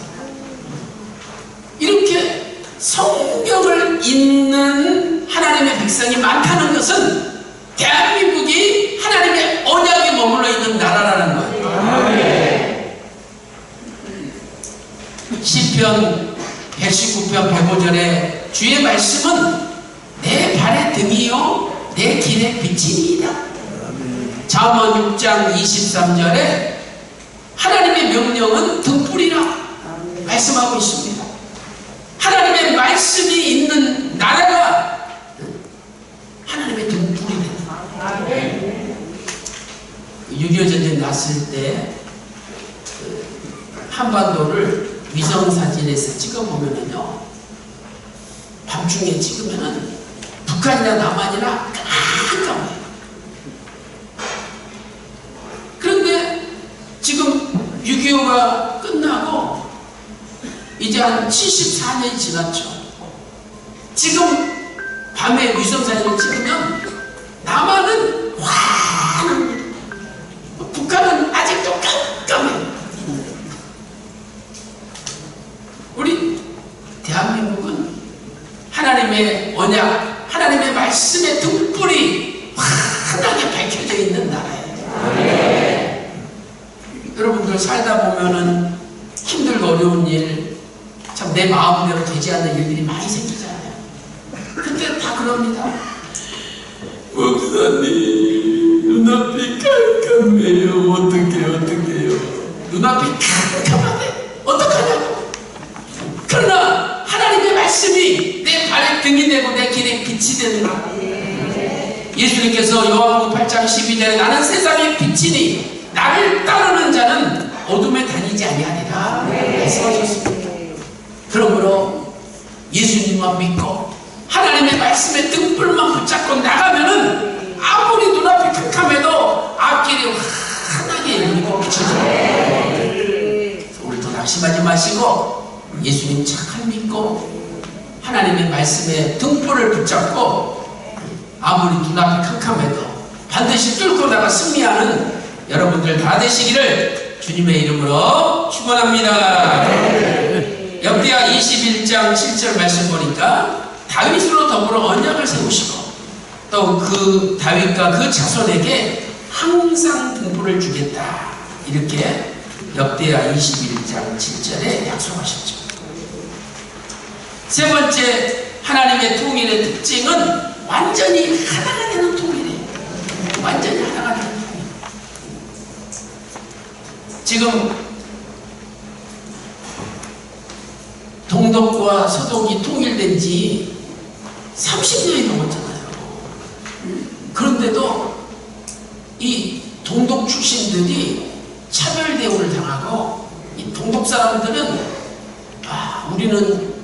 이렇게 성경을 읽는 하나님의 백성이 많다는 것은 대한민국이 하나님의 언약이 머물러 있는 나라라는 거예요. 시편 119편 105절에 주의 말씀은 내 발의 등이요 내 길의 빛이니이다. 잠언 6장 23절에 하나님의 명령은 등불이라 말씀하고 있습니다. 하나님의 말씀이 있는 나라가 하나님의 등불이 됩니다. 6.25 전쟁 났을 때 한반도를 위성사진에서 찍어보면은요, 밤중에 찍으면은 북한이나 남한이나 깜깜해요. 그런데 지금 6.25가 끝나고 이제 한 74년이 지났죠. 지금 밤에 위성사진을 찍으면 남한은 환합니다. 북한은 아직도 깜깜해요. 우리 대한민국은 하나님의 언약, 하나님의 말씀의 등불이 환하게 밝혀져 있는 나라예요. 여러분들 살다 보면은 힘들고 어려운 일, 참 내 마음대로 되지 않는 일들이 많이 생기잖아요. 근데 다 그럽니다. 목사님, 눈앞이 깜깜해요. 어떡해요. 눈앞이 깜깜하네. 어떡하냐고. 그러나 하나님의 말씀이 내 발의 등이 되고 내 길의 빛이 되는 거예요. 예수님께서 요한복음 8장 12절에 나는 세상의 빛이니 나를 따르는 자는 어둠에 다니지 아니하리라 말씀하셨습니다. 그러므로 예수님만 믿고 하나님의 말씀의 등불만 붙잡고 나가면은 아무리 눈앞이 캄캄해도 앞길이 환하게 열리고 비춰져요. 우리도 낙심하지 마시고 예수님 잘 믿고 하나님의 말씀에 등불을 붙잡고 아무리 눈앞이 캄캄해도 반드시 뚫고 나가 승리하는 여러분들 다 되시기를 주님의 이름으로 축원합니다. 역대하 21장 7절 말씀 보니까 다윗으로 더불어 언약을 세우시고 또 그 다윗과 그 자손에게 항상 등불을 주겠다, 이렇게 역대하 21장 7절에 약속하셨죠. 세 번째, 하나님의 통일의 특징은 완전히 하나가 되는 통일이에요. 완전히 하나가 되는 통일. 지금 동독과 서독이 통일된 지 30년이 넘었잖아요. 그런데도 이 동독 출신들이 차별 대우를 당하고 이 동독 사람들은 우리는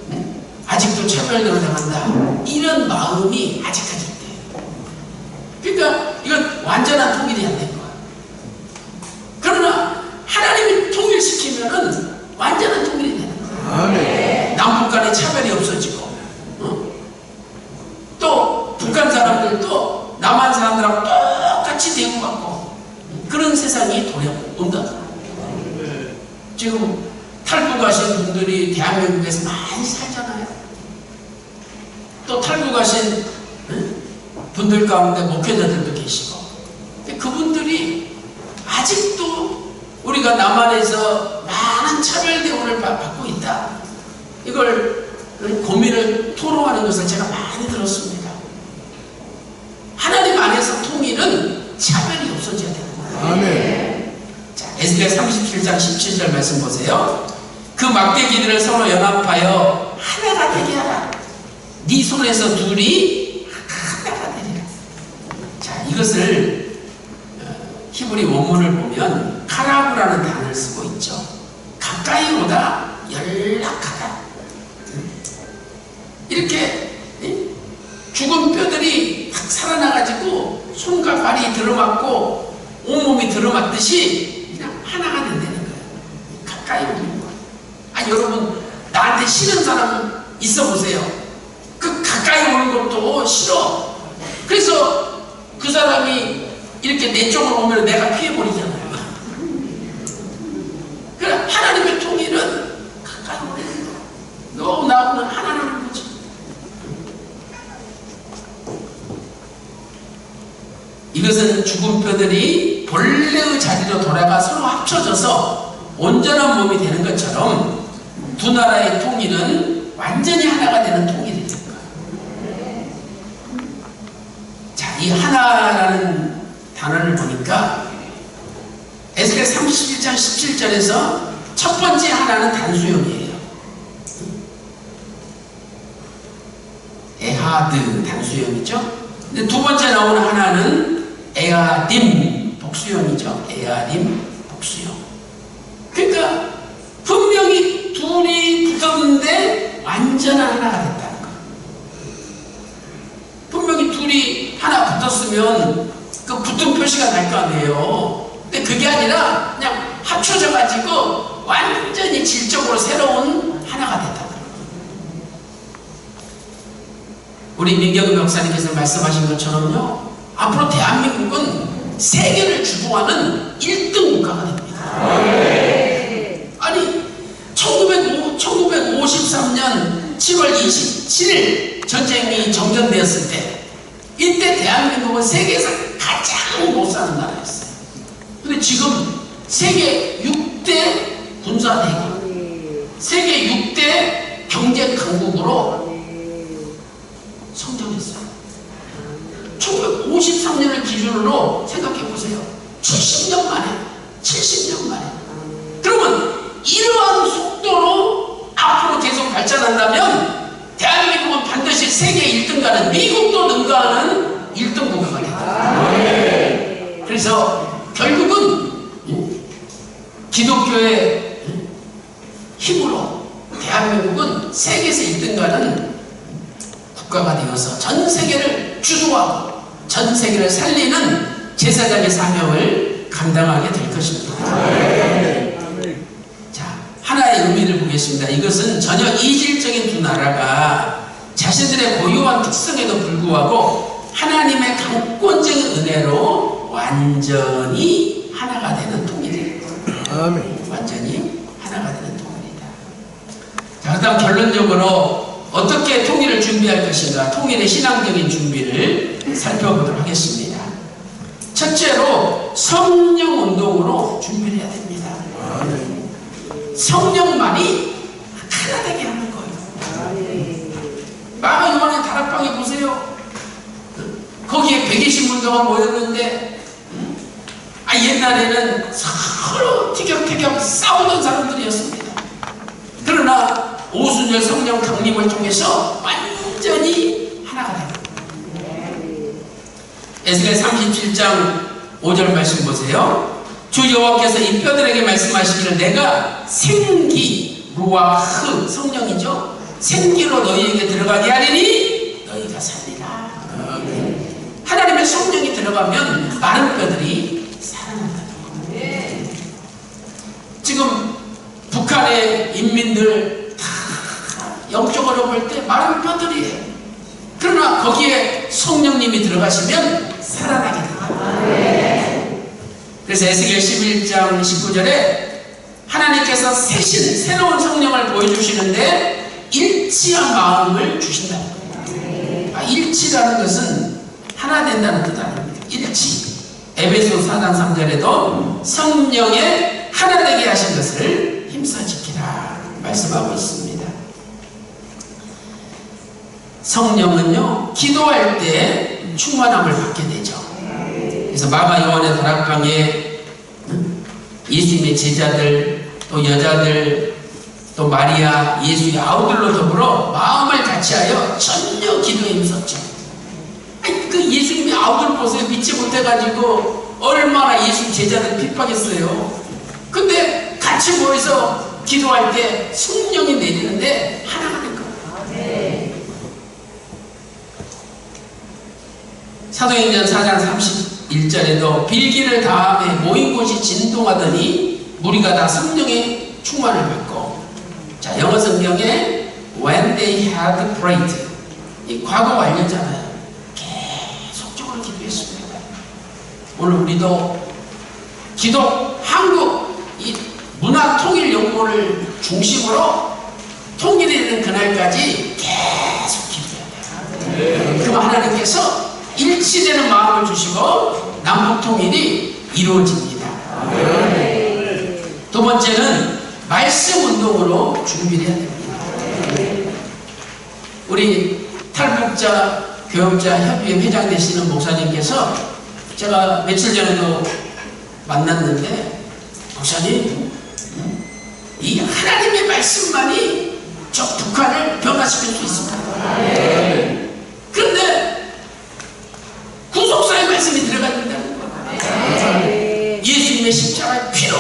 아직도 차별 대우를 당한다, 이런 마음이 아직까지 있대요. 그러니까 이건 완전한 통일이 안 된 거야. 그러나 하나님이 통일시키면은 완전한 통일이 되는 거야. 남북 간의 차별이 없어지고, 또 북한 사람들도 남한 사람들하고 똑같이 대우받고, 그런 세상이 온다. 지금 탈북하신 분들이 대한민국에서 많이 살잖아요. 또 탈북하신 분들 가운데 목회자들도 계시고, 그분들이 아직도 우리가 남한에서 많은 차별 대우를 받고 있다, 이걸 고민을 토로하는 것을 제가 많이 들었습니다. 하나님 안에서 통일은 차별이 없어져야 되는 거예요. 아멘. 자, 에스겔 37장 17절 말씀 보세요. 그 막대기들을 서로 연합하여 하나가 되게 하라. 네 손에서 둘이 하나가 되리라. 자, 이것을 히브리 원문을 보면 카라브라는 단어를 쓰고 있죠. 가까이 가까이보다 연락하다. 이렇게 죽은 뼈들이 확 살아나가지고 손과 발이 들어맞고 온몸이 들어맞듯이 그냥 하나가 된다는 거예요. 가까이 오는 거예요. 아니 여러분, 나한테 싫은 사람 있어 보세요. 그 가까이 오는 것도 싫어. 그래서 그 사람이 이렇게 내 쪽으로 오면 내가 피해버리잖아요. 그래, 하나님의 통일은 가까이 오는 거예요. 너 나하고는 하나라는 거죠. 이것은 죽은 뼈들이 본래의 자리로 돌아가 서로 합쳐져서 온전한 몸이 되는 것처럼 두 나라의 통일은 완전히 하나가 되는 통일이 될 거예요. 자, 이 하나라는 단어를 보니까 에스겔 31장 17절에서 첫 번째 하나는 단수형이에요. 에하드 단수형이죠. 근데 두 번째 나오는 하나는 에아딤 복수형이죠. 에아딤 복수형. 그러니까 분명히 둘이 붙었는데 완전한 하나가 됐다는 거. 분명히 둘이 하나 붙었으면 그 붙은 표시가 날 거 아니에요. 근데 그게 아니라 그냥 합쳐져 가지고 완전히 질적으로 새로운 하나가 됐다. 우리 민경은 목사님께서 말씀하신 것처럼요, 앞으로 대한민국은 세계를 주도하는 1등 국가가 됩니다. 아니 1953년 7월 27일 전쟁이 정전되었을 때, 이때 대한민국은 세계에서 가장 못 사는 나라였어요. 근데 지금 세계 6대 군사대국, 세계 6대 경제 강국으로 성장했어요. 1953년을 기준으로 생각해 보세요. 70년 만에. 그러면 이러한 속도로 앞으로 계속 발전한다면 대한민국은 반드시 세계 1등가는, 미국도 능가하는 1등 국가가 됩니다. 그래서 결국은 기독교의 힘으로 대한민국은 세계에서 1등가는 국가가 되어서 전 세계를 주도하고 전 세계를 살리는 제사장의 사명을 감당하게 될 것입니다. 자, 하나의 의미를 보겠습니다. 이것은 전혀 이질적인 두 나라가 자신들의 고유한 특성에도 불구하고 하나님의 강권적인 은혜로 완전히 하나가 되는 통일이에요. 완전히 하나가 되는 통일이다. 자, 그다음 결론적으로 어떻게 통일을 준비할 것인가, 통일의 신앙적인 준비를 살펴보도록 하겠습니다. 첫째로 성령 운동으로 준비를 해야 됩니다. 성령만이 하나 되게 하는 거예요. 마가 요한의 다락방에 보세요. 거기에 120문도가 모였는데 옛날에는 서로 티격태격 싸우던 사람들이었습니다. 그러나 오순절 성령 강림을 통해서 완전히 하나가 됩니다. 에스겔 37장 5절 말씀 보세요. 주 여호와께서 이 뼈들에게 말씀하시기를 내가 생기, 루아흐 성령이죠. 생기로 너희에게 들어가게 하리니 너희가 살리라. 하나님의 성령이 들어가면 마른 뼈들이 살아난다는 겁니다. 지금 북한의 인민들 다 영적으로 볼 때 마른 뼈들이에요. 그러나 거기에 성령님이 들어가시면 살아나게 됩니다. 그래서 에스겔 11장 19절에 하나님께서 새로운 성령을 보여주시는데 일치한 마음을 주신다는 겁니다. 일치라는 것은 하나 된다는 뜻 아닙니다. 일치. 에베소 4장 3절에도 성령의 하나 되게 하신 것을 힘써 지키라 말씀하고 있습니다. 성령은요, 기도할 때 충만함을 받게 되죠. 그래서 마가 요한의 다락방에 예수님의 제자들, 또 여자들, 또 마리아, 예수의 아우들로 더불어 마음을 같이하여 전혀 기도에 힘썼죠. 그 예수님의 아우들 보세요. 믿지 못해가지고 얼마나 예수 제자들 핍박했어요. 근데 같이 모여서 기도할 때 성령이 내리는데 하나가 된 거예요. 사도행전 4장 31절에도 빌기를 다음에 모인 곳이 진동하더니 무리가 다 성령의 충만을 받고, 자, 영어 성경에 when they had prayed, 이 과거 완료잖아요. 계속적으로 기도했습니다. 오늘 우리도 기도, 한국 이 문화통일연구원을 중심으로 통일이 되는 그날까지 계속 기도해야 돼요. 그럼 하나님께서 일치되는 마음을 주시고 남북통일이 이루어집니다. 두 번째는 말씀 운동으로 준비를 해야 됩니다. 우리 탈북자 교역자 협의회 회장 되시는 목사님께서 제가 며칠 전에도 만났는데, 목사님, 이 하나님의 말씀만이 저 북한을 변화시킬 수 있습니다. 그런데 구속사의 말씀이 들어가야 된다는 거예요. 예수님의 십자가의 피로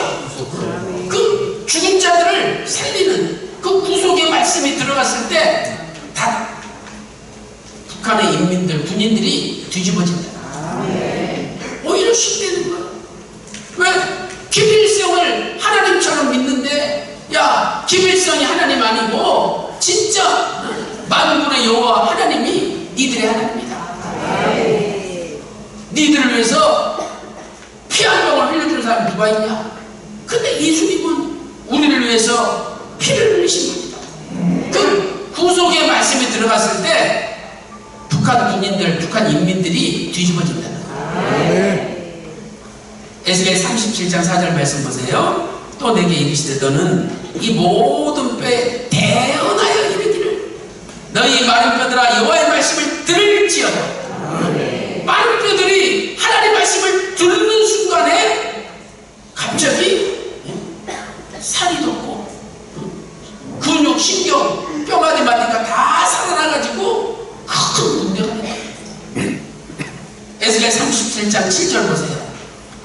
그 죽은 자들을 살리는 그 구속의 말씀이 들어갔을 때 다 북한의 인민들, 군인들이 뒤집어진다. 오히려 쉽게 거야. 왜? 김일성을 하나님처럼 믿는데, 야, 김일성이 하나님 아니고 진짜 만군의 여호와 하나님이 니들의 하나님이다. 니들을 위해서 피 한 방울 흘려주는 사람이 누가 있냐? 근데 예수님은 우리를 위해서 피를 흘리신 겁니다. 그 구속의 말씀이 들어갔을 때 북한 군인들, 북한 인민들이 뒤집어진다는 거예요. 에스겔 37장 4절 말씀 보세요. 또 내게 이르시되 너는 이 모든 뼈에 대언하여 이르기를, 너희 마른 뼈들아 여호와의 말씀을 들을지어다. 마른 뼈들이 하나님 말씀을 듣는 순간에 갑자기 살이 돋고 근육, 신경, 뼈마디 마디가 다 살아나가지고 큰 문제가 돼요. 에스겔 37장 7절 보세요.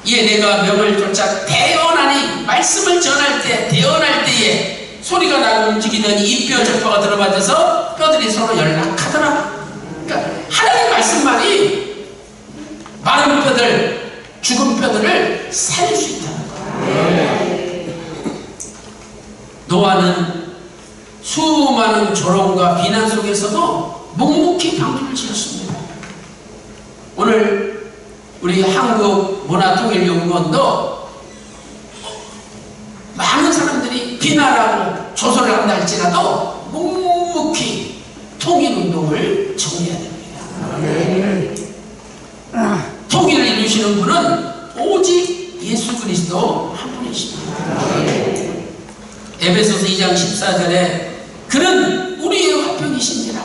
이에 내가 명을 쫓아 대언하니, 말씀을 전할 때, 대언할 때에 소리가 나고 움직이더니 이 뼈 저 뼈가 들어맞아서 뼈들이 서로 연락하더라. 그러니까 하나님 말씀만이 마른 뼈들, 죽은 뼈들을 살릴 수 있다는 거예요. 노아는 수많은 조롱과 비난 속에서도 묵묵히 방주를 지었습니다. 오늘 우리 한국문화통일연구원도 많은 사람들이 비난하고 조소를 한다 할지라도 묵묵히 통일운동을 정리해야 됩니다. 통일을 이루시는 분은 오직 예수 그리스도 한 분이십니다. 에베소서 2장 14절에 그는 우리의 화평이신지라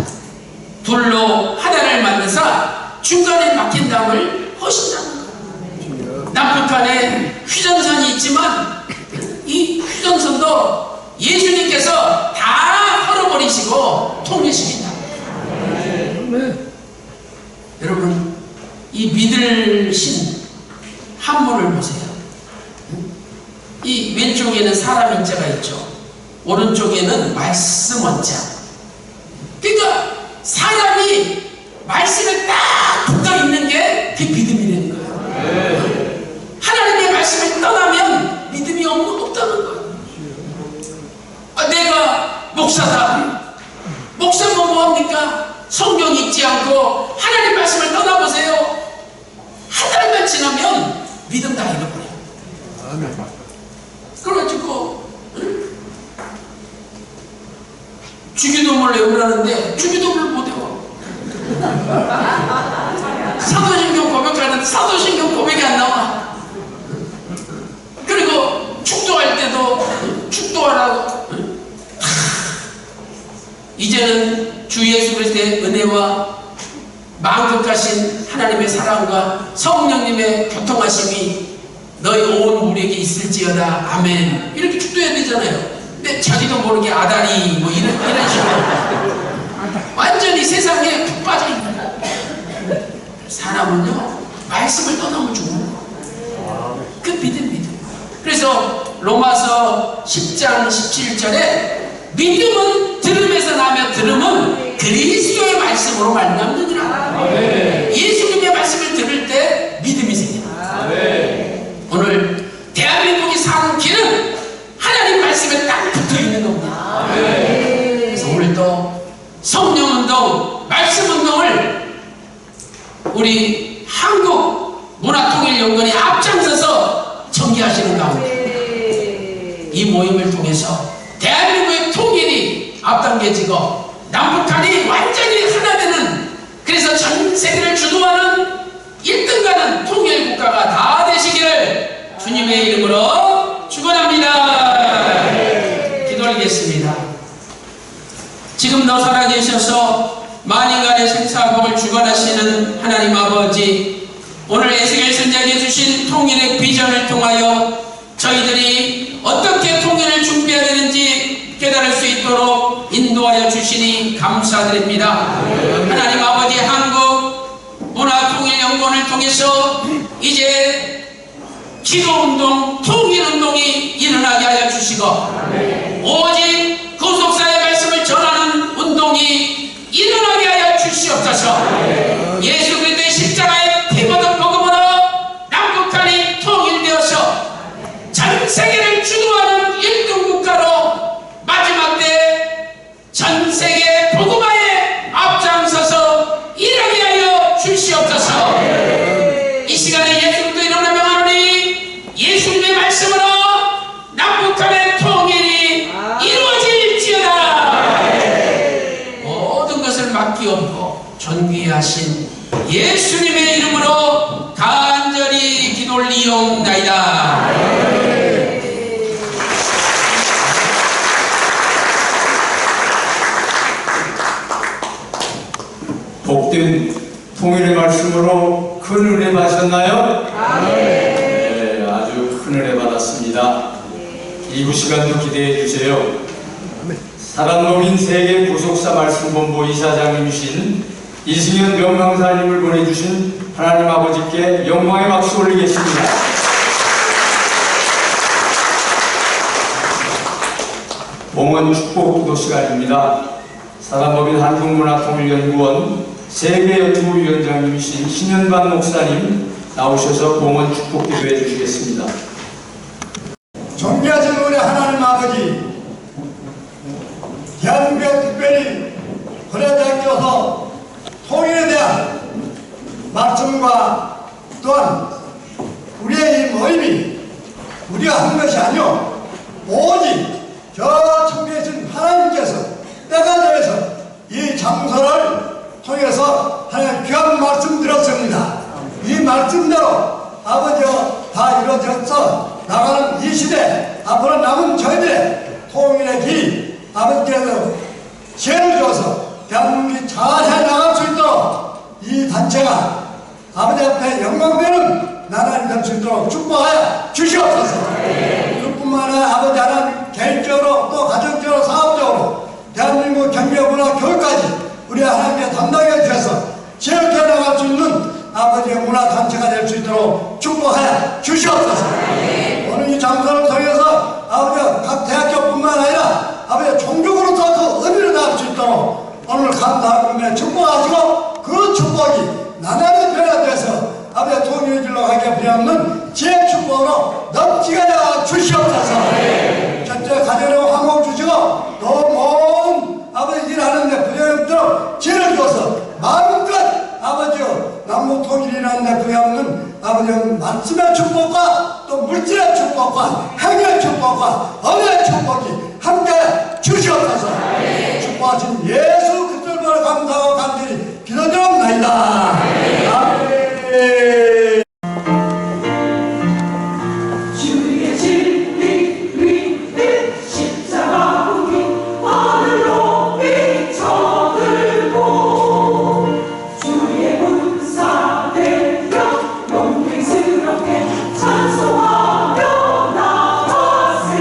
둘로 하나를 만드사 중간에 막힌 담을 허신다는 거예요. 남북한에 휴전선이 있지만 이 휴전선도 예수님께서 다 헐어버리시고 통일시킨다. 여러분, 이 믿으신 한 분을 보세요. 이 왼쪽에는 사람 인자가 있죠. 오른쪽에는 말씀 원자. 그러니까 사람이 말씀에 딱 붙어 있는 게 그게 믿음이라는 거예요. 하나님의 말씀을 떠나면 믿음이 없다는 거예요. 내가 목사다. 목사면 뭐합니까? 성경 읽지 않고 하나님 말씀을 떠나보세요. 한 달만 지나면 믿음 다 잃어버려요. 그래가지고 주기도문을 외우라는데 주기도문을 못 외워. 사도신경 고백하는데 사도신경 고백이 안 나와. 그리고 축도할 때도 축도하라고. 이제는 주 예수 그리스도의 은혜와 만극하신 하나님의 사랑과 성령님의 교통하심이 너희 온 우리에게 있을지어다. 아멘. 이렇게 축도해야 되잖아요. 근데 자기도 모르게 아다리 뭐 이런 식으로 완전히 세상에 푹 빠져 있는 거예요. 사람은요 말씀을 떠나면 죽는 거예요. 그 믿음. 그래서 로마서 10장 17절에 믿음은 들음에서 나며 들음은 그리스도의 말씀으로 말미암느니라. 예수님의 말씀을 들을 때 믿음이 생깁니다. 오늘 대한민국이 사는 길은 하나님 말씀에 딱 붙어있는 겁니다. 그래서 오늘도 성령운동, 말씀운동을 우리 한국문화통일연구원이 앞장서서 전개하시는 가운데 이 모임을 통해서 대한민국의 통일이 앞당겨지고 남북한이 완전히 하나 되는, 그래서 전 세계를 주도하는 1등가는 통일국가가 다 되시기를 주님의 이름으로 축원합니다. 기도 올리겠습니다. 지금도 살아계셔서 만인간의 생사복을 주관하시는 하나님 아버지, 오늘 에스겔 선지자에게 주신 통일의 비전을 통하여 저희들이 어떻게 통일을 준비해야 되는지 깨달을 수 있도록 인도하여 주시니 감사드립니다. 하나님 아버지, 한국문화통일연구원을 통해서 이제 기도운동, 통일운동이 일어나게 하여 주시고 오직 구속사의 말씀을 전하는 운동이 일어나게 하여 주시옵소서. 예수 그리스도의 십자가의 피보듯 복음으로 남북한이 통일되어서 전 세계를 주도하는 1등 국가로 마지막 때 전 세계 복음화에 앞장서서 일하게 하여 주시옵소서. 이 시간에 예수 그리스도 이름으로 명하노니 예수님의 말씀으로 남북한의 통일이 이루어질지어다. 모든 것을 맡기옵고 존귀하신 예수님의 이름으로 간절히 기도 올리옵나이다. 복된 통일의 말씀으로 큰 은혜 받으셨나요? 네, 아주 큰 은혜 받았습니다. 이부 시간도 기대해 주세요. 사랑노민 세계 구속사 말씀본부 이사장님이신 이승현 명강사님을 보내주신 하나님 아버지께 영광의 박수 올리겠습니다. 봉헌 축복 기도 시간입니다. 사랑노민 한국문화통일연구원 세계연구위원장님이신 신현반 목사님 나오셔서 봉헌 축복 기도해 주시겠습니다. 존귀하신 우리 하나님 아버지, 대한민국에 특별히 고려대학교에서 통일에 대한 말씀과 또한 우리의 이 모임이 우리가 한 것이 아니오 오직 저 천국에 계신 하나님께서 때가 되어서 이 장소를 통해서 하나님 귀한 말씀 들었습니다. 이 말씀대로 아버지와 다 이루어져서 나가는 이 시대, 앞으로 남은 저희들의 통일의 길 아버지께서 지혜를 주어서 대한민국이 잘 해나갈 수 있도록 이 단체가 아버지 앞에 영광되는 나라를 될 수 있도록 축복하여 주시옵소서. 그뿐만 아니라 아버지 하나님 개인적으로 또 가정적으로 사업적으로 대한민국 경제 문화 교육까지 우리 하나님께 담당해 주셔서 지혜롭게 나갈 수 있는 아버지의 문화 단체가 될 수 있도록 축복하여 주시옵소서. 오늘 이 장소를 통해서 아버지가 각 대학교뿐만 아니라 아버지 종교으로서 그 의미를 다할 수 있도록 오늘 감사하며 축복하시고 그 축복이 나날이 변화돼서 아버지 통일의 길로 가게 필요없는 지혜 축복으로 넘치게 하여 주시옵소서. 첫째 가정으로 화목을 주시고 또 모든 아버지 일하는데 부정없도록 지혜를 줘서 마음껏 아버지여 남북 통일이라는 데 부여없는 아버지 말씀의 축복과 또 물질의 축복과 행의 축복과 언어의 축복이 함께 주시옵소서. 축복하신 예수 그리스도를 감사하고 간절히 기도드립니다. 아멘. 주의 진리 위에 십자가 우리 하늘로 비춰들고 주의 군사되며 영광스럽게 찬송하며 나가세.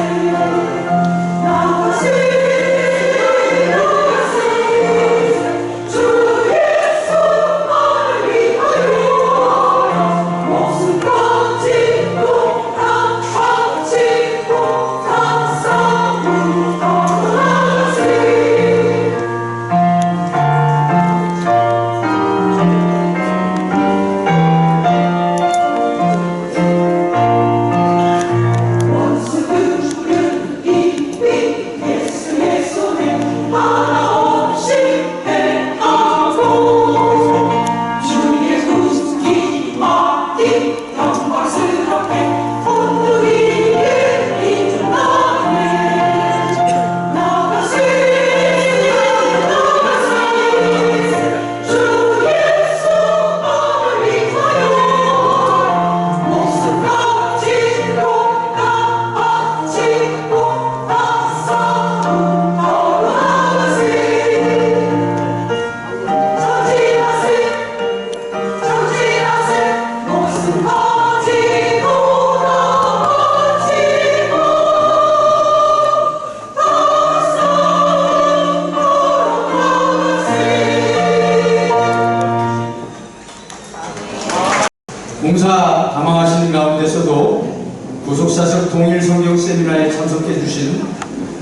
성경 세미나에 참석해 주신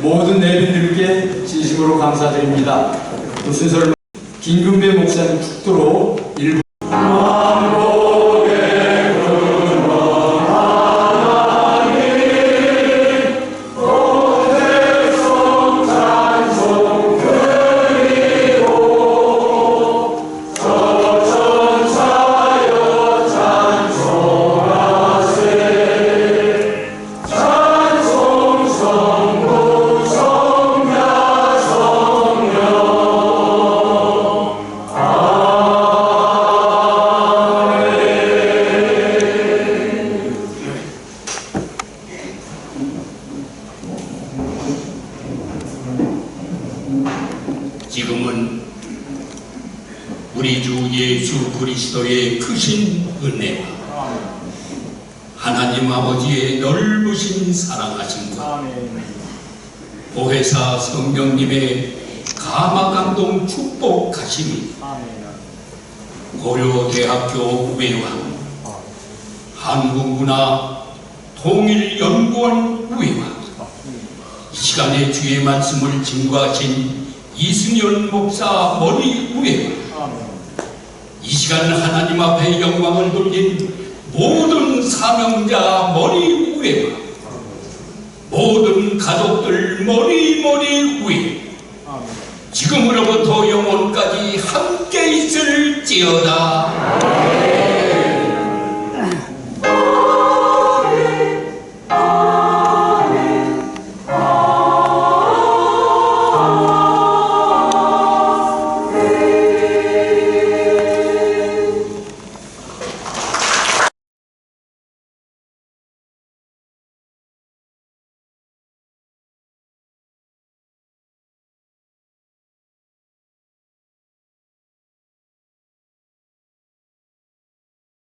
모든 내빈들께 진심으로 감사드립니다. 그 순서를 김금배 목사님 축도로 일부 지금은 우리 주 예수 그리스도의 크신 은혜와 하나님 아버지의 넓으신 사랑하심과 보혜사 성령님의 감화감동 축복하심이 고려대학교 우회와 한국문화 통일연구원 우회와 이 시간에 주의 말씀을 증거하신 이승현 목사 머리 우회와 이 시간 하나님 앞에 영광을 돌린 모든 사명자 머리 우회와 모든 가족들 머리 우회 지금으로부터 영원까지 함께 있을지어다.